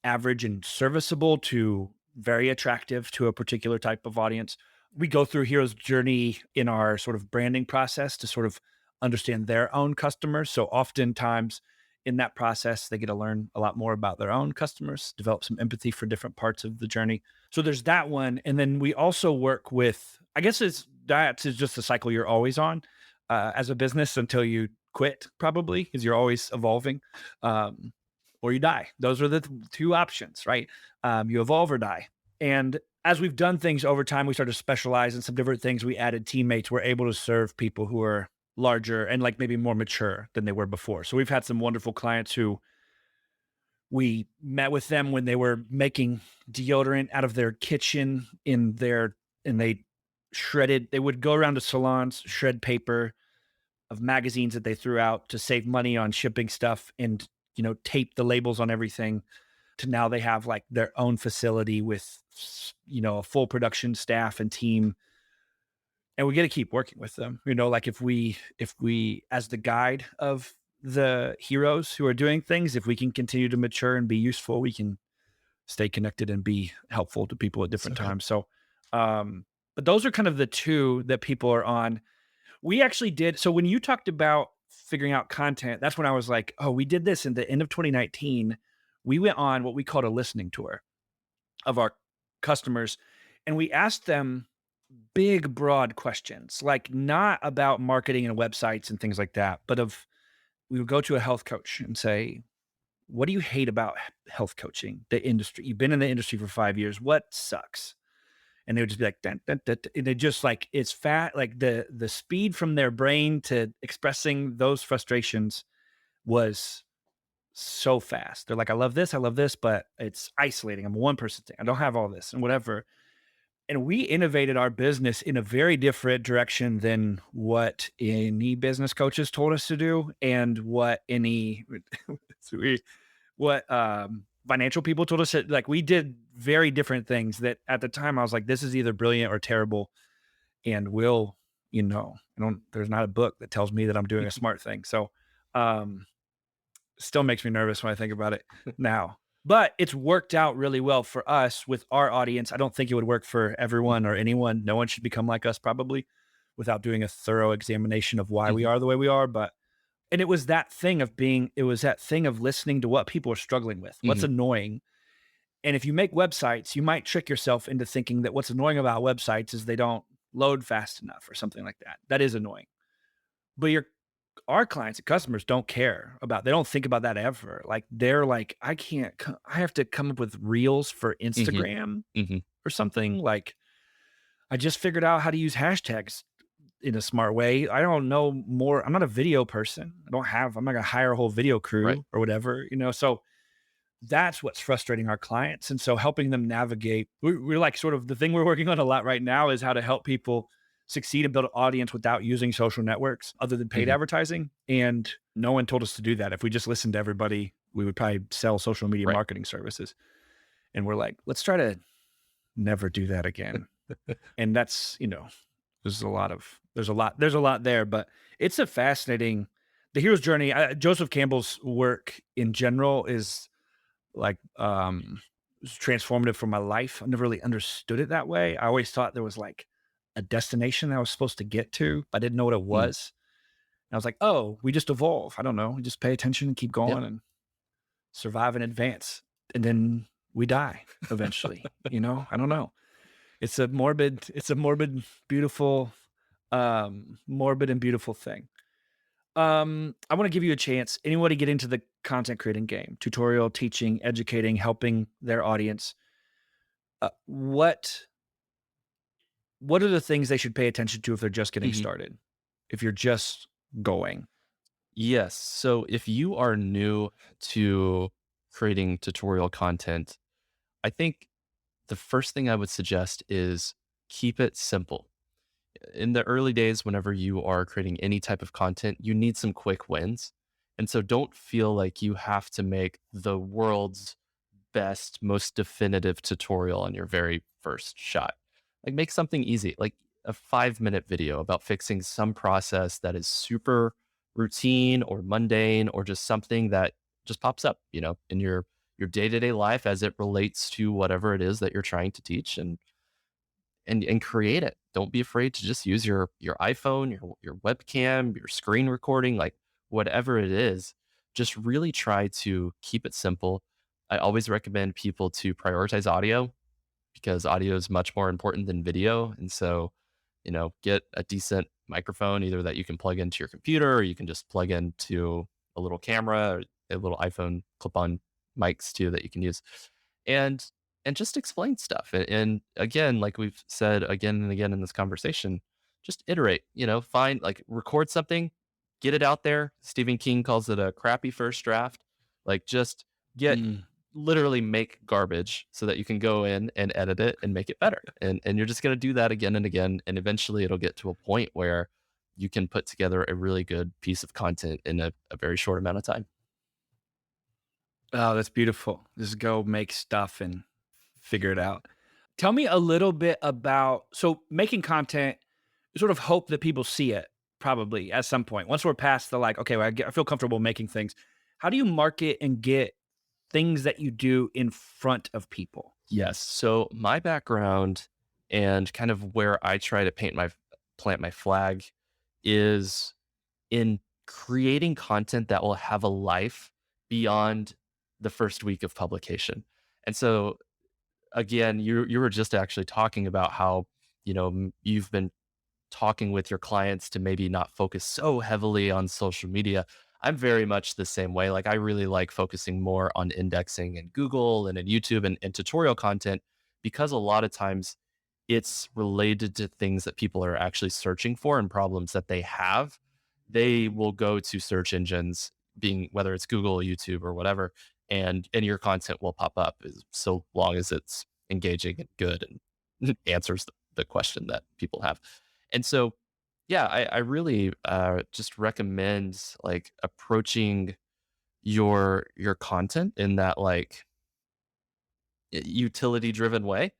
average and serviceable to very attractive to a particular type of audience. We go through hero's journey in our sort of branding process to sort of understand their own customers. So oftentimes in that process, they get to learn a lot more about their own customers, develop some empathy for different parts of the journey. So there's that one. And then we also work with, I guess that is just the cycle you're always on as a business until you quit, probably, because you're always evolving, um, or you die. Those are the two options, right? You evolve or die. And as we've done things over time, we started to specialize in some different things. We added teammates. We're able to serve people who are larger and like maybe more mature than they were before. So we've had some wonderful clients who we met with them when they were making deodorant out of their kitchen and they would go around to salons, shred paper of magazines that they threw out to save money on shipping stuff and, tape the labels on everything, to now they have like their own facility with, a full production staff and team. And we got to keep working with them. Like if we as the guide of the heroes who are doing things, if we can continue to mature and be useful, we can stay connected and be helpful to people at So different good. times. So, but those are kind of the two that people are on. We actually did. So when you talked about figuring out content, that's when I was like, oh, we did this in the end of 2019. We went on what we called a listening tour of our customers, and we asked them big, broad questions, like not about marketing and websites and things like that, but we would go to a health coach and say, what do you hate about health coaching, the industry? You've been in the industry for 5 years. What sucks? And they would just be like, dun, dun, dun, dun. And they just like, it's fat. Like the speed from their brain to expressing those frustrations was so fast. They're like, I love this, but it's isolating. I'm a one person thing. I don't have all this and whatever. And we innovated our business in a very different direction than what any business coaches told us to do and what any what financial people told us that, like, we did very different things that at the time I was like, this is either brilliant or terrible. And I don't, there's not a book that tells me that I'm doing a smart thing. So, um, still makes me nervous when I think about it now. But it's worked out really well for us with our audience. I don't think it would work for everyone or anyone. No one should become like us probably without doing a thorough examination of why we Mhm. are the way we are. But and it was that thing of listening to what people are struggling with, what's Mhm. annoying. And if you make websites, you might trick yourself into thinking that what's annoying about websites is they don't load fast enough or something like that. That is annoying. But our clients and customers don't care about, they don't think about that ever. Like they're like, I have to come up with reels for Mhm. Instagram Mhm. or something. Like I just figured out how to use hashtags in a smart way. I don't know more. I'm not a video person. I'm not gonna hire a whole video Right. crew or whatever. So that's what's frustrating our clients. And so helping them navigate, we're like sort of the thing we're working on a lot right now is how to help people succeed and build an audience without using social networks other than paid Mhm. advertising. And no one told us to do that. If we just listened to everybody, we would probably sell social media Right. marketing services. And we're like, let's try to never do that again. And there's a lot there, but it's a fascinating, the hero's journey. Joseph Campbell's work in general is like, was transformative for my life. I never really understood it that way. I always thought there was like a destination I was supposed to get to, but I didn't know what it Mm. was. And I was like, oh, we just evolve. I don't know. We just pay attention and keep Yep. going and survive and advance. And then we die eventually. I don't know. It's a morbid, beautiful, morbid and beautiful thing. I want to give you a chance. Anybody get into the content creating game, tutorial, teaching, educating, helping their audience. What are the things they should pay attention to if they're just getting Mhm. started? If you're just going. Yes. So if you are new to creating tutorial content, I think the first thing I would suggest is keep it simple. In the early days, whenever you are creating any type of content, you need some quick wins. And so don't feel like you have to make the world's best, most definitive tutorial on your very first shot. Like make something easy, like a 5-minute video about fixing some process that is super routine or mundane or just something that just pops up, in your day-to-day life as it relates to whatever it is that you're trying to teach and create it. Don't be afraid to just use your iPhone, your webcam, your screen recording, like whatever it is. just really try to keep it simple. I always recommend people to prioritize audio because audio is much more important than video. And so, get a decent microphone, either that you can plug into your computer or you can just plug into a little camera or a little iPhone clip on mics too that you can use. And just explain stuff. And again, like we've said again and again in this conversation, just iterate, find like record something, get it out there. Stephen King calls it a crappy first draft. Like just get Mm. literally make garbage so that you can go in and edit it and make it better. And you're just going to do that again and again, and eventually it'll get to a point where you can put together a really good piece of content in a very short amount of time. Oh, that's beautiful. Just go make stuff and figure it out. Tell me a little bit about so making content, you sort of hope that people see it probably at some point. Once we're past the like, okay, well, I feel comfortable making things. How do you market and get things that you do in front of people? Yes. So my background and kind of where I try to plant my flag is in creating content that will have a life beyond the first week of publication. And so again, you were just actually talking about how, you've been talking with your clients to maybe not focus so heavily on social media. I'm very much the same way. Like I really like focusing more on indexing in Google and in YouTube and tutorial content because a lot of times it's related to things that people are actually searching for and problems that they have. They will go to search engines, being whether it's Google, YouTube, or whatever, and your content will pop up so long as it's engaging and good and answers the question that people have. And so, yeah, I really just recommend like approaching your content in that like utility driven way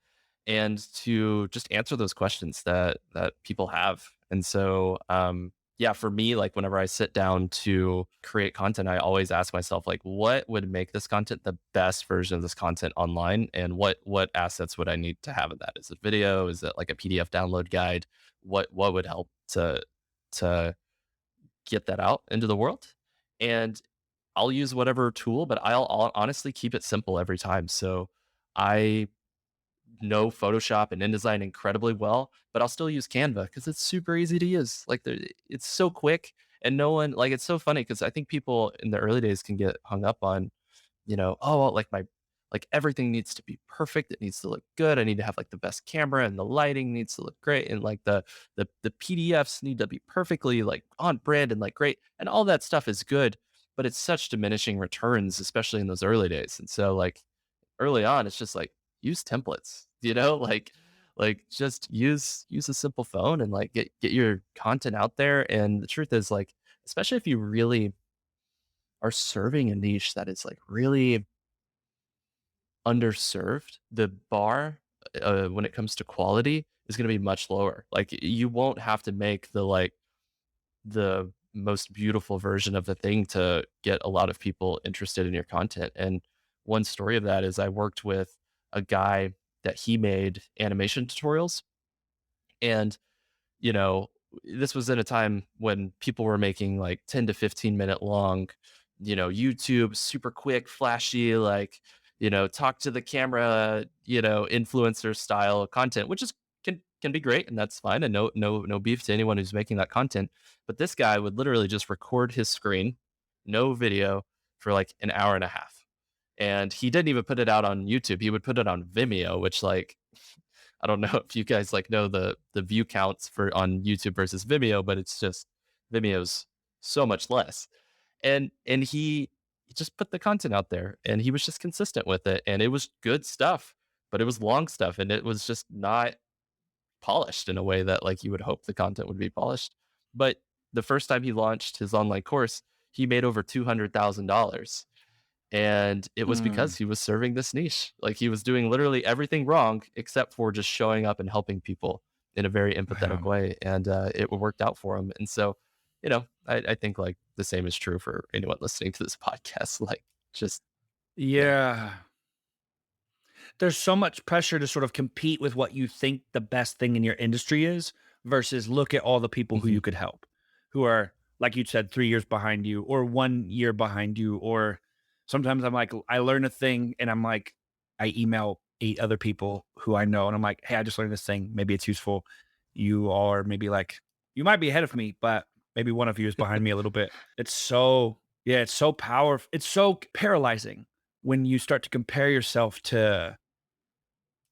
and to just answer those questions that people have. And so yeah, for me, like whenever I sit down to create content, I always ask myself like what would make this content the best version of this content online, and what assets would I need to have in that? Is it video? Is it like a PDF download guide? What would help to get that out into the world? And I'll use whatever tool, but I'll honestly keep it simple every time. So I know Photoshop and InDesign incredibly well, but I'll still use Canva because it's super easy to use. Like it's so quick, and no one like it's so funny because I think people in the early days can get hung up on, oh, well, like everything needs to be perfect. It needs to look good. I need to have like the best camera, and the lighting needs to look great, and like the PDFs need to be perfectly like on brand and like great, and all that stuff is good, but it's such diminishing returns, especially in those early days. And so like early on, it's just like use templates, like just use a simple phone and like get your content out there. And the truth is like, especially if you really are serving a niche that is like really underserved, the bar when it comes to quality is going to be much lower. Like you won't have to make the most beautiful version of the thing to get a lot of people interested in your content. And one story of that is I worked with a guy that he made animation tutorials. And, you know, this was in a time when people were making like 10 to 15-minute long, YouTube, super quick, flashy, like, talk to the camera, influencer style content, which is can be great, and that's fine. And no beef to anyone who's making that content. But this guy would literally just record his screen, no video, for like an hour and a half. And he didn't even put it out on YouTube. He would put it on Vimeo, which like I don't know if you guys like know the view counts for on YouTube versus Vimeo, but it's just Vimeo's so much less. And he just put the content out there, and he was just consistent with it, and it was good stuff, but it was long stuff, and it was just not polished in a way that like you would hope the content would be polished. But the first time he launched his online course, he made over $200,000, and it was because Mm, he was serving this niche. Like he was doing literally everything wrong except for just showing up and helping people in a very empathetic wow. way. And it worked out for him. And so, I think like the same is true for anyone listening to this podcast. Like just, yeah. Yeah. There's so much pressure to sort of compete with what you think the best thing in your industry is versus look at all the people who Mhm. you could help, who are like you said, 3 years behind you or 1 year behind you. Or sometimes I'm like, I learn a thing and I'm like, I email 8 other people who I know and I'm like, hey, I just learned this thing. Maybe it's useful. You are maybe like, you might be ahead of me, but maybe one of you is behind me a little bit. It's so, yeah, it's so powerful. It's so paralyzing when you start to compare yourself to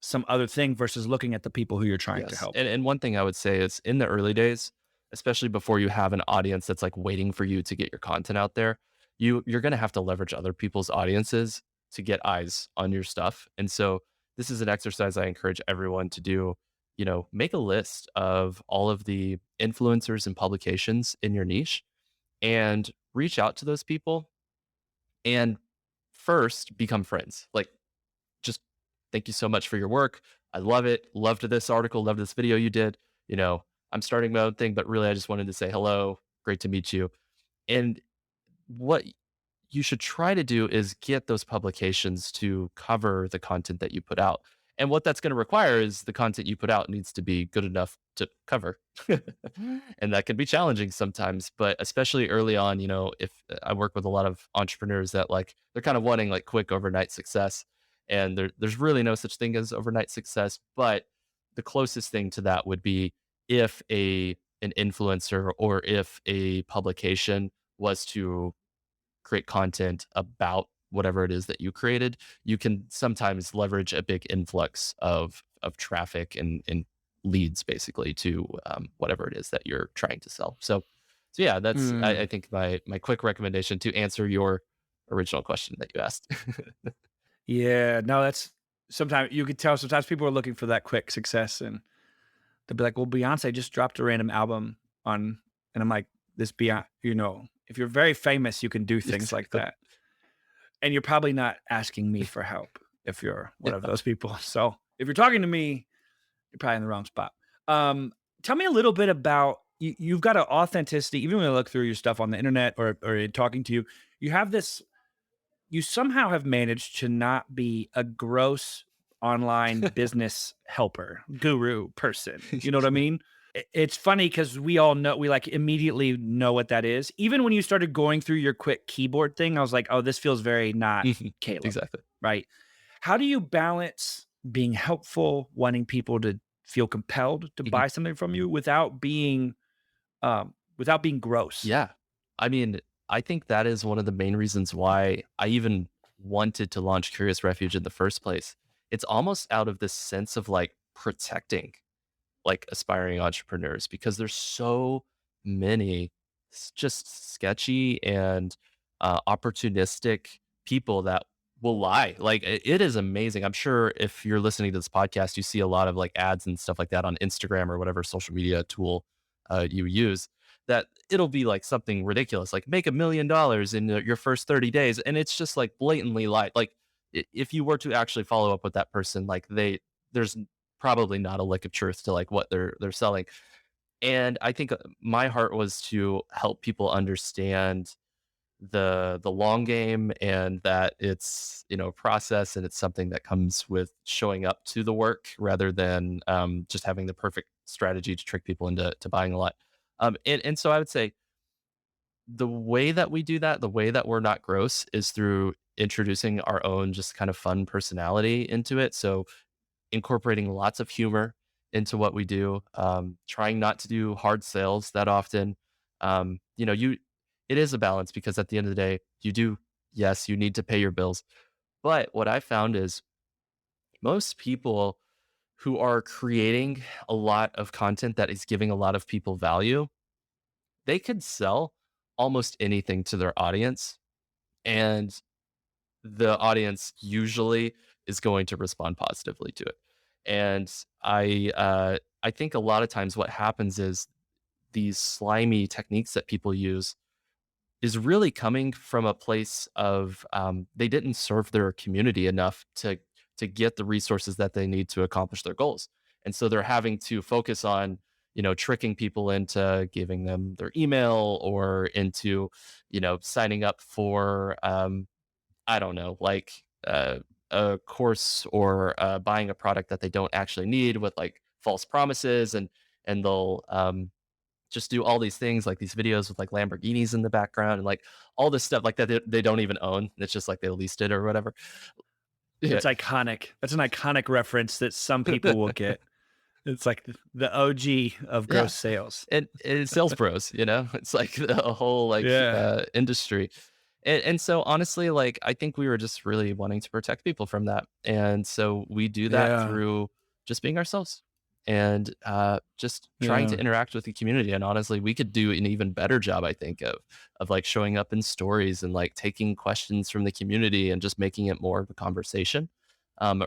some other thing versus looking at the people who you're trying to Yes. help. And one thing I would say is in the early days, especially before you have an audience that's like waiting for you to get your content out there, you're going to have to leverage other people's audiences to get eyes on your stuff. And so this is an exercise I encourage everyone to do. Make a list of all of the influencers and publications in your niche and reach out to those people and first become friends. Like, just thank you so much for your work. I love it. Loved this article. Loved this video you did. You know, I'm starting my own thing, but really, I just wanted to say hello. Great to meet you. And what you should try to do is get those publications to cover the content that you put out. And what that's going to require is the content you put out needs to be good enough to cover. And that can be challenging sometimes, but especially early on, if I work with a lot of entrepreneurs that like they're kind of wanting like quick overnight success. And there's really no such thing as overnight success, but the closest thing to that would be if an influencer or if a publication was to create content about whatever it is that you created, you can sometimes leverage a big influx of traffic and leads basically to whatever it is that you're trying to sell. So yeah, that's I Mm, think my quick recommendation to answer your original question that you asked. yeah, no, that's sometimes you could tell sometimes people are looking for that quick success and they'll be like, well, Beyonce just dropped a random album on, and I'm like, this Beyonce, if you're very famous, you can do things like Exactly. that. And you're probably not asking me for help if you're one of Yeah. those people. So if you're talking to me, you're probably in the wrong spot. Um, Tell me a little bit about you've got an authenticity, even when I look through your stuff on the internet or in talking to you, you have this, you somehow have managed to not be a gross online business helper, guru person. You know what I mean? It's funny because we all know, we like immediately know what that is. Even when you started going through your quick keyboard thing, I was like, oh, this feels very not Mhm. Caleb, Exactly. right? How do you balance being helpful, wanting people to feel compelled to Mhm. buy something from you without being gross? Yeah. I mean, I think that is one of the main reasons why I even wanted to launch Curious Refuge in the first place. It's almost out of this sense of like protecting like aspiring entrepreneurs because there's so many just sketchy and opportunistic people that will lie. Like it is amazing. I'm sure if you're listening to this podcast, you see a lot of like ads and stuff like that on Instagram or whatever social media tool you use. That it'll be like something ridiculous, like make $1 million in your first 30 days, and it's just like blatantly lie. Like if you were to actually follow up with that person, like there's probably not a lick of truth to like what they're selling. And I think my heart was to help people understand the long game and that it's a process and it's something that comes with showing up to the work rather than just having the perfect strategy to trick people into buying a lot. And so I would say the way that we do that, the way that we're not gross, is through introducing our own just kind of fun personality into it. So incorporating lots of humor into what we do, trying not to do hard sales that often. You it is a balance because at the end of the day, yes, you need to pay your bills. But what I found is most people who are creating a lot of content that is giving a lot of people value, they could sell almost anything to their audience. And the audience usually is going to respond positively to it. And I think a lot of times what happens is these slimy techniques that people use is really coming from a place of they didn't serve their community enough to get the resources that they need to accomplish their goals, and so they're having to focus on tricking people into giving them their email or into signing up for I don't know, like a course or buying a product that they don't actually need with like false promises, and they'll just do all these things, like these videos with like Lamborghinis in the background and like all this stuff like that they don't even own. It's just like they leased it or whatever. Yeah. That's iconic. That's an iconic reference that some people will get. It's like the OG of Yeah. gross sales. And sales pros, it's like a whole like Yeah. industry. And so honestly, like I think we were just really wanting to protect people from that. And so we do that Yeah. through just being ourselves and just trying to Yeah. interact with the community. And honestly, we could do an even better job, I think, of like showing up in stories and like taking questions from the community and just making it more of a conversation.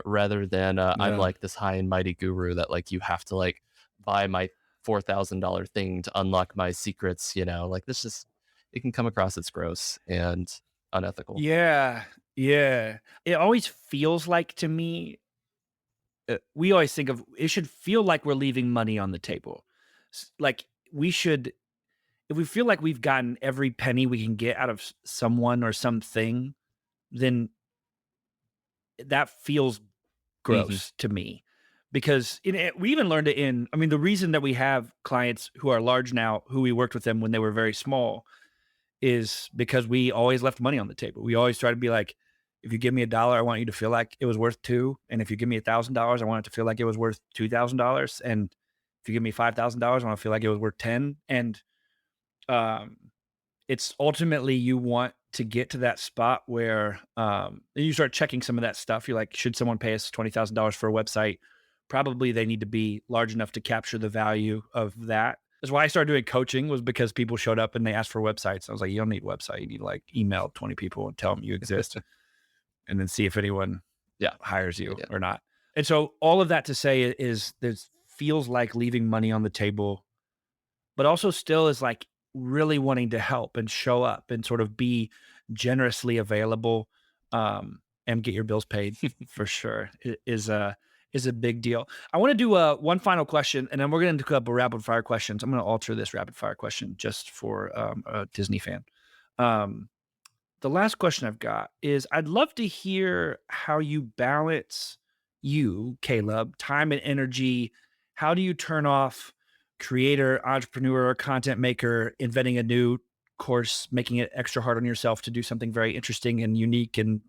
Rather than I'm Yeah. like this high and mighty guru that like you have to like buy my $4,000 thing to unlock my secrets, like this is it can come across as gross and unethical. Yeah. Yeah. It always feels like to me, we always think of it should feel like we're leaving money on the table. Like we should, if we feel like we've gotten every penny we can get out of someone or something, then that feels Mhm. gross to me because we even learned it in, I mean, the reason that we have clients who are large now, who we worked with them when they were very small, is because we always left money on the table. We always try to be like, if you give me $1, I want you to feel like it was worth two. And if you give me $1,000, I want it to feel like it was worth $2,000. And if you give me $5,000, I want to feel like it was worth 10. And um, it's ultimately you want to get to that spot where you start checking some of that stuff. You're like, should someone pay us $20,000 for a website? Probably they need to be large enough to capture the value of that. That's why I started doing coaching, was because people showed up and they asked for websites. I was like, you don't need a website. You need to like email 20 people and tell them you exist and then see if anyone Yeah. hires Yeah, you yeah. or not. And so all of that to say is this feels like leaving money on the table, but also still is like really wanting to help and show up and sort of be generously available, and get your bills paid for sure is a big deal. I want to do one final question, and then we're going to do a couple rapid fire questions. I'm going to alter this rapid fire question just for a Disney fan. Um, the last question I've got is I'd love to hear how you balance Caleb, time and energy. How do you turn off creator, entrepreneur, content maker, inventing a new course, making it extra hard on yourself to do something very interesting and unique and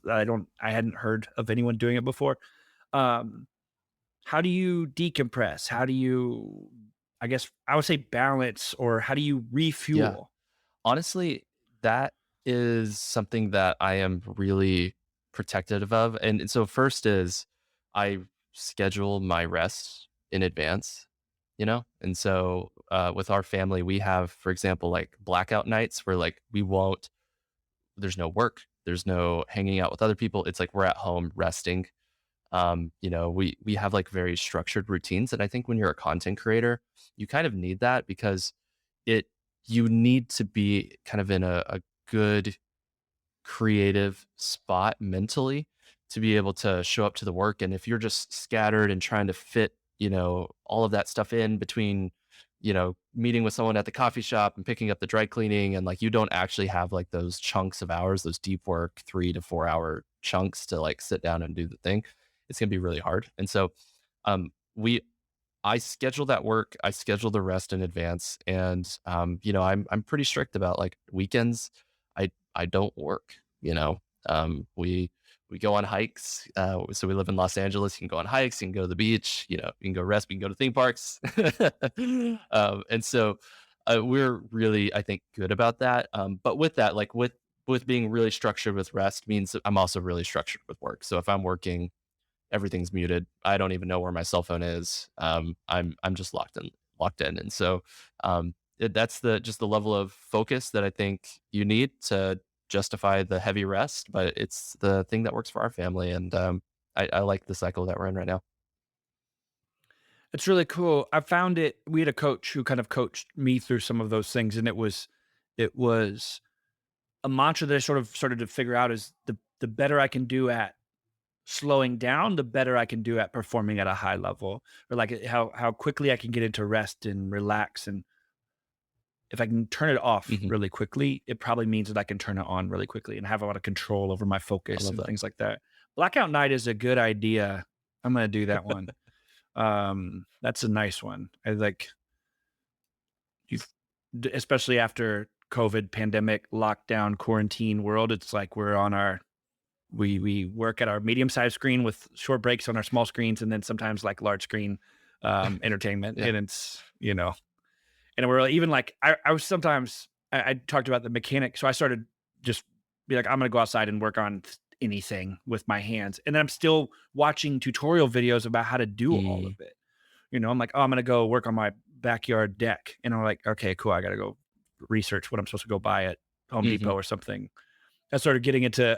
I hadn't heard of anyone doing it before. Um, how do you decompress? How do you, I guess I would say balance, or how do you Yeah. refuel? Honestly, that is something that I am really protective of. And so first is I schedule my rest in advance, And so with our family, we have, for example, like blackout nights where like there's no work, there's no hanging out with other people. It's like we're at home resting. We have like very structured routines. And I think when you're a content creator, you kind of need that because it you need to be kind of in a good creative spot mentally to be able to show up to the work. And if you're just scattered and trying to fit, all of that stuff in between, meeting with someone at the coffee shop and picking up the dry cleaning, and like you don't actually have like those chunks of hours, those deep work 3 to 4 hour chunks to like sit down and do the thing, it's gonna be really hard. And so um we I schedule that work, I schedule the rest in advance, and I'm pretty strict about like weekends. I don't work. We go on hikes. So we live in Los Angeles. You can go on hikes. You can go to the beach. You can go rest. We can go to theme parks. And so we're really, I think, good about that. But with that, like with being really structured with rest means that I'm also really structured with work. So if I'm working, everything's muted. I don't even know where my cell phone is. I'm just locked in, and so that's the just the level of focus that I think you need to justify the heavy rest. But it's the thing that works for our family, and I like the cycle that we're in right now. It's really cool. I found it, we had a coach who kind of coached me through some of those things, and it was a mantra that I sort of started to figure out is the better I can do at slowing down, the better I can do at performing at a high level, or like how quickly I can get into rest and relax. And if I can turn it off Hmm. really quickly, it probably means that I can turn it on really quickly and have a lot of control over my I focus love and that. things like that. Blackout night is a good idea. I'm gonna do that one. That's a nice one. I like you've especially after COVID, pandemic, lockdown, quarantine world, it's like we're on our we work at our medium-sized screen with short breaks on our small screens, and then sometimes like large screen entertainment. Yeah. And it's, and we're even like I was sometimes I talked about the mechanic, so I started just be like, I'm gonna go outside and work on anything with my hands, and then I'm still watching tutorial videos about how to do all of Mm, it. I'm like, oh, I'm gonna go work on my backyard deck, and I'm like, okay, cool. I gotta go research what I'm supposed to go buy at Home mhm. Depot or something. I started getting into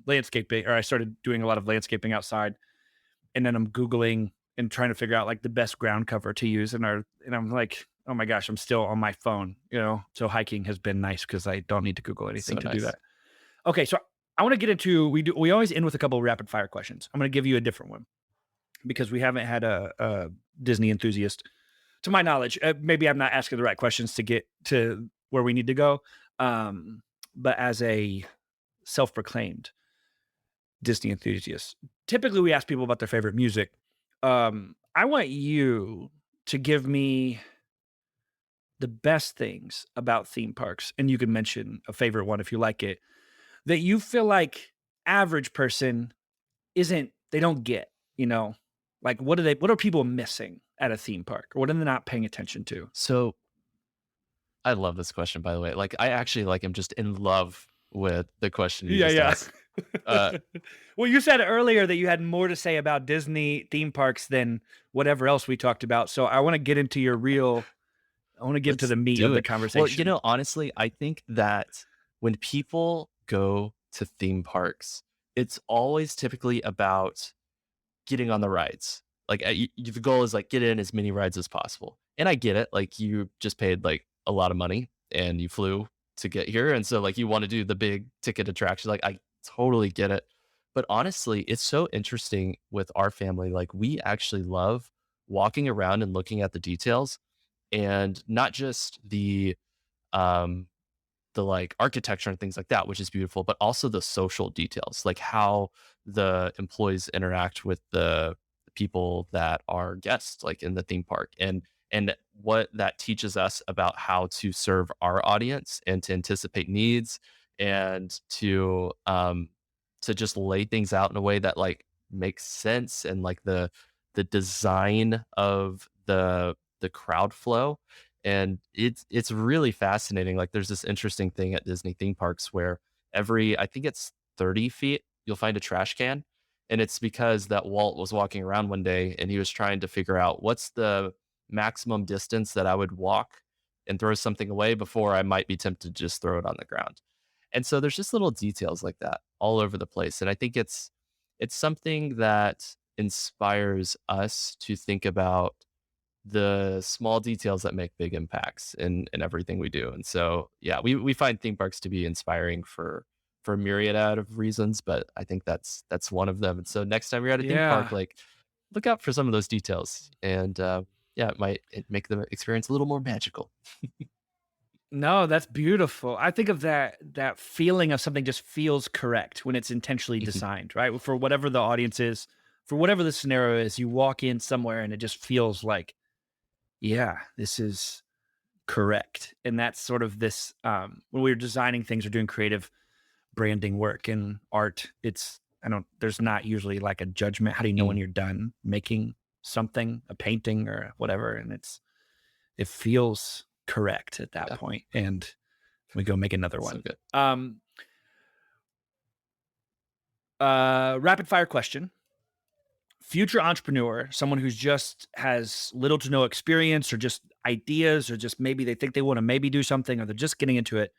landscaping, or I started doing a lot of landscaping outside, and then I'm googling and trying to figure out like the best ground cover to use. And I'm like, oh my gosh, I'm still on my phone. So hiking has been nice because I don't need to Google anything So to do nice. that. Okay, so I want to get into we always end with a couple of rapid fire questions. I'm going to give you a different one because we haven't had a Disney enthusiast, to my knowledge. Maybe I'm not asking the right questions to get to where we need to go. Um, but as a self-proclaimed Disney enthusiast, typically we ask people about their favorite music. I want you to give me the best things about theme parks, and you can mention a favorite one if you like it, that you feel like average person isn't they don't get, you know? Like what are people missing at a theme park? Or what are they not paying attention to? So I love this question, by the way. Like, I actually like am just in love with the question you Yeah, just yeah. asked. Uh, Well, you said earlier that you had more to say about Disney theme parks than whatever else we talked about. So I want to get into I want to get to let's the meat of do the it. Well, conversation. honestly, I think that when people go to theme parks, it's always typically about getting on the rides. Like, the goal is like get in as many rides as possible. And I get it. Like, you just paid like a lot of money and you flew to get here, and so like you want to do the big ticket attraction. Like, I totally get it. But honestly, it's so interesting with our family. Like, we actually love walking around and looking at the details, and not just um like architecture and things like that, which is beautiful, but also the social details, like how the employees interact with the people that are guests, like in the theme park, and what that teaches us about how to serve our audience and to anticipate needs, and to just lay things out in a way that like makes sense, and like the design of the crowd flow. And it's really fascinating. Like, there's this interesting thing at Disney theme parks where every, I think it's 30 feet, you'll find a trash can. And it's because that Walt was walking around one day and he was trying to figure out what's the maximum distance that I would walk and throw something away before I might be tempted to just throw it on the ground. And so there's just little details like that all over the place. And I think it's something that inspires us to think about the small details that make big impacts in everything we do. And so, yeah, we find theme parks to be inspiring for a myriad out of reasons, but I think that's one of them. And so next time you're at a theme park, Yeah. like look out for some of those details, and yeah, it make the experience a little more magical. No, that's beautiful. I think of that feeling of something just feels correct when it's intentionally Mhm. designed, right? For whatever the audience is, for whatever the scenario is, you walk in somewhere and it just feels like, yeah, this is correct. And that's sort of this when we're designing things or doing creative branding work and art, I don't there's not usually like a judgment. How do you know when Mm, you're done making something, a painting or whatever? And it feels correct at that yeah, point. And we go make another so one. good. Rapid fire question. Future entrepreneur, someone who's just has little to no experience or just ideas or just maybe they think they want to maybe do something or they're just getting into it.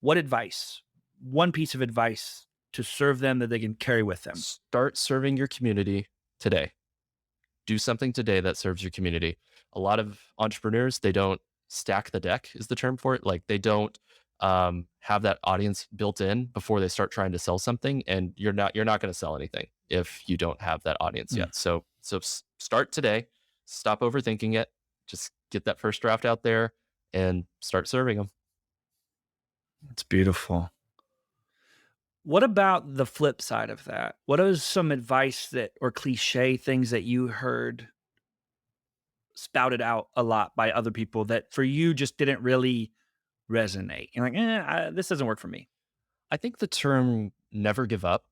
What advice, one piece of advice to serve them that they can carry with them? Start serving your community today. Do something today that serves your community. A lot of entrepreneurs, they don't stack the deck is the term for it. Like, they don't have that audience built in before they start trying to sell something, and you're not going to sell anything if you don't have that audience Mm, yet. So start today. Stop overthinking it. Just get that first draft out there and start serving them. it's beautiful. What about the flip side of that? What is some advice that or cliche things that you heard spouted out a lot by other people that for you just didn't really resonate? You're like, this doesn't work for me. I think the term never give up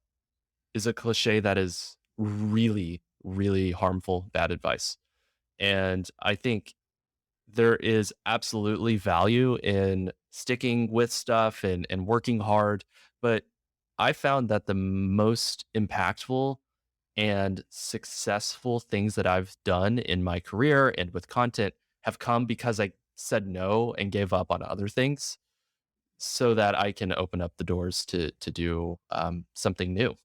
is a cliche that is really, really harmful, bad advice. And I think there is absolutely value in sticking with stuff and working hard. But I found that the most impactful and successful things that I've done in my career and with content have come because I said no and gave up on other things so that I can open up the doors to do something new.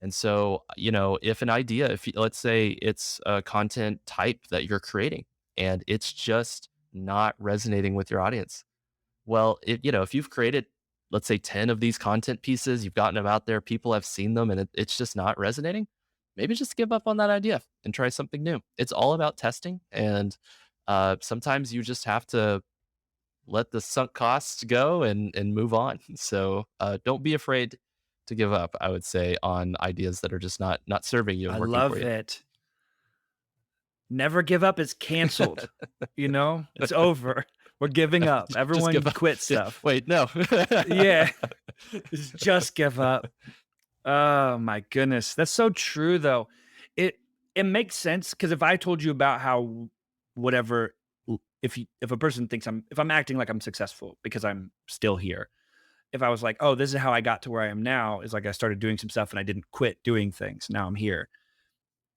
And so, if an idea, let's say it's a content type that you're creating and it's just not resonating with your audience. Well, if you've created, let's say 10 of these content pieces, you've gotten them out there, people have seen them and it's just not resonating, maybe just give up on that idea and try something new. It's all about testing. And sometimes you just have to let the sunk costs go and move on. So don't be afraid to give up, I would say, on ideas that are just not serving you and I working for love you. it. Never give up is canceled. It's over. We're giving up. Just Everyone give up. quit Yeah, stuff. wait, no. Yeah. Just give up. Oh my goodness. That's so true though. It it makes sense because if I told you about how whatever if a person thinks if I'm acting like I'm successful because I'm still here. If I was like, "Oh, this is how I got to where I am now," is like I started doing some stuff and I didn't quit doing things. Now I'm here.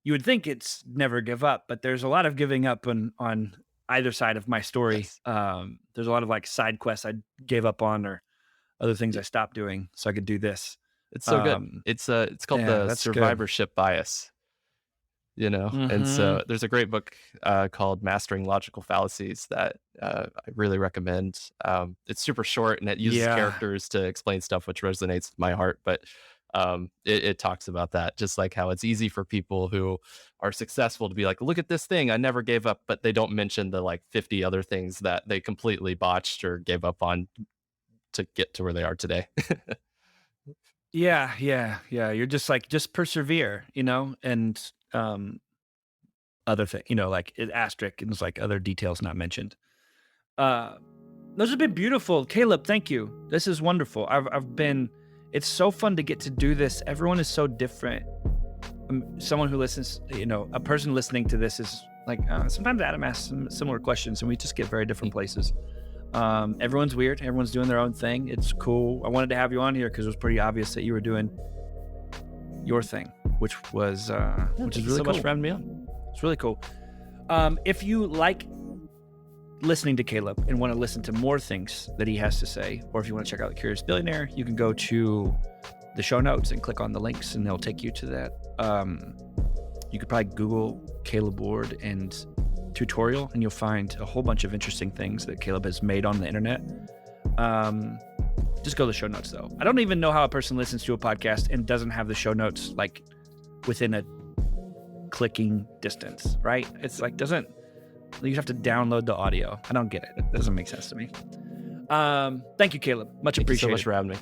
You would think it's never give up, but there's a lot of giving up on either side of my story. Yes. There's a lot of like side quests I gave up on or other things Yeah, I stopped doing so I could do this. it's so good. Um, It's called yeah, the that's good. survivorship bias. And Mhm. so there's a great book called Mastering Logical Fallacies that I really recommend. It's super short and it uses Yeah. characters to explain stuff, which resonates with my heart. But it talks about that, just like how it's easy for people who are successful to be like, look at this thing, I never gave up, but they don't mention the like 50 other things that they completely botched or gave up on to get to where they are today. Yeah, yeah, yeah. You're just like, just persevere, and other thing, like asterisk and it's like other details not mentioned. Uh those have been beautiful. Caleb, thank you. This is wonderful. I've been it's so fun to get to do this. Everyone is so different. Someone who listens, a person listening to this is like sometimes Adam asks some similar questions and we just get very different places. Everyone's weird. Everyone's doing their own thing. It's cool. I wanted to have you on here because it was pretty obvious that you were doing your thing, which was Yeah, which thank is you really so cool. much for having me on. It's really cool. If you like listening to Caleb and want to listen to more things that he has to say, or if you want to check out the Curious Billionaire, you can go to the show notes and click on the links, and they'll take you to that. You could probably Google Caleb Ward and tutorial, and you'll find a whole bunch of interesting things that Caleb has made on the internet. Just go to the show notes, though. I don't even know how a person listens to a podcast and doesn't have the show notes like within a clicking distance, right? It's like you have to download the audio. I don't get it. It doesn't make sense to me. Thank you, Caleb. Much Thank you so appreciated. much for having me.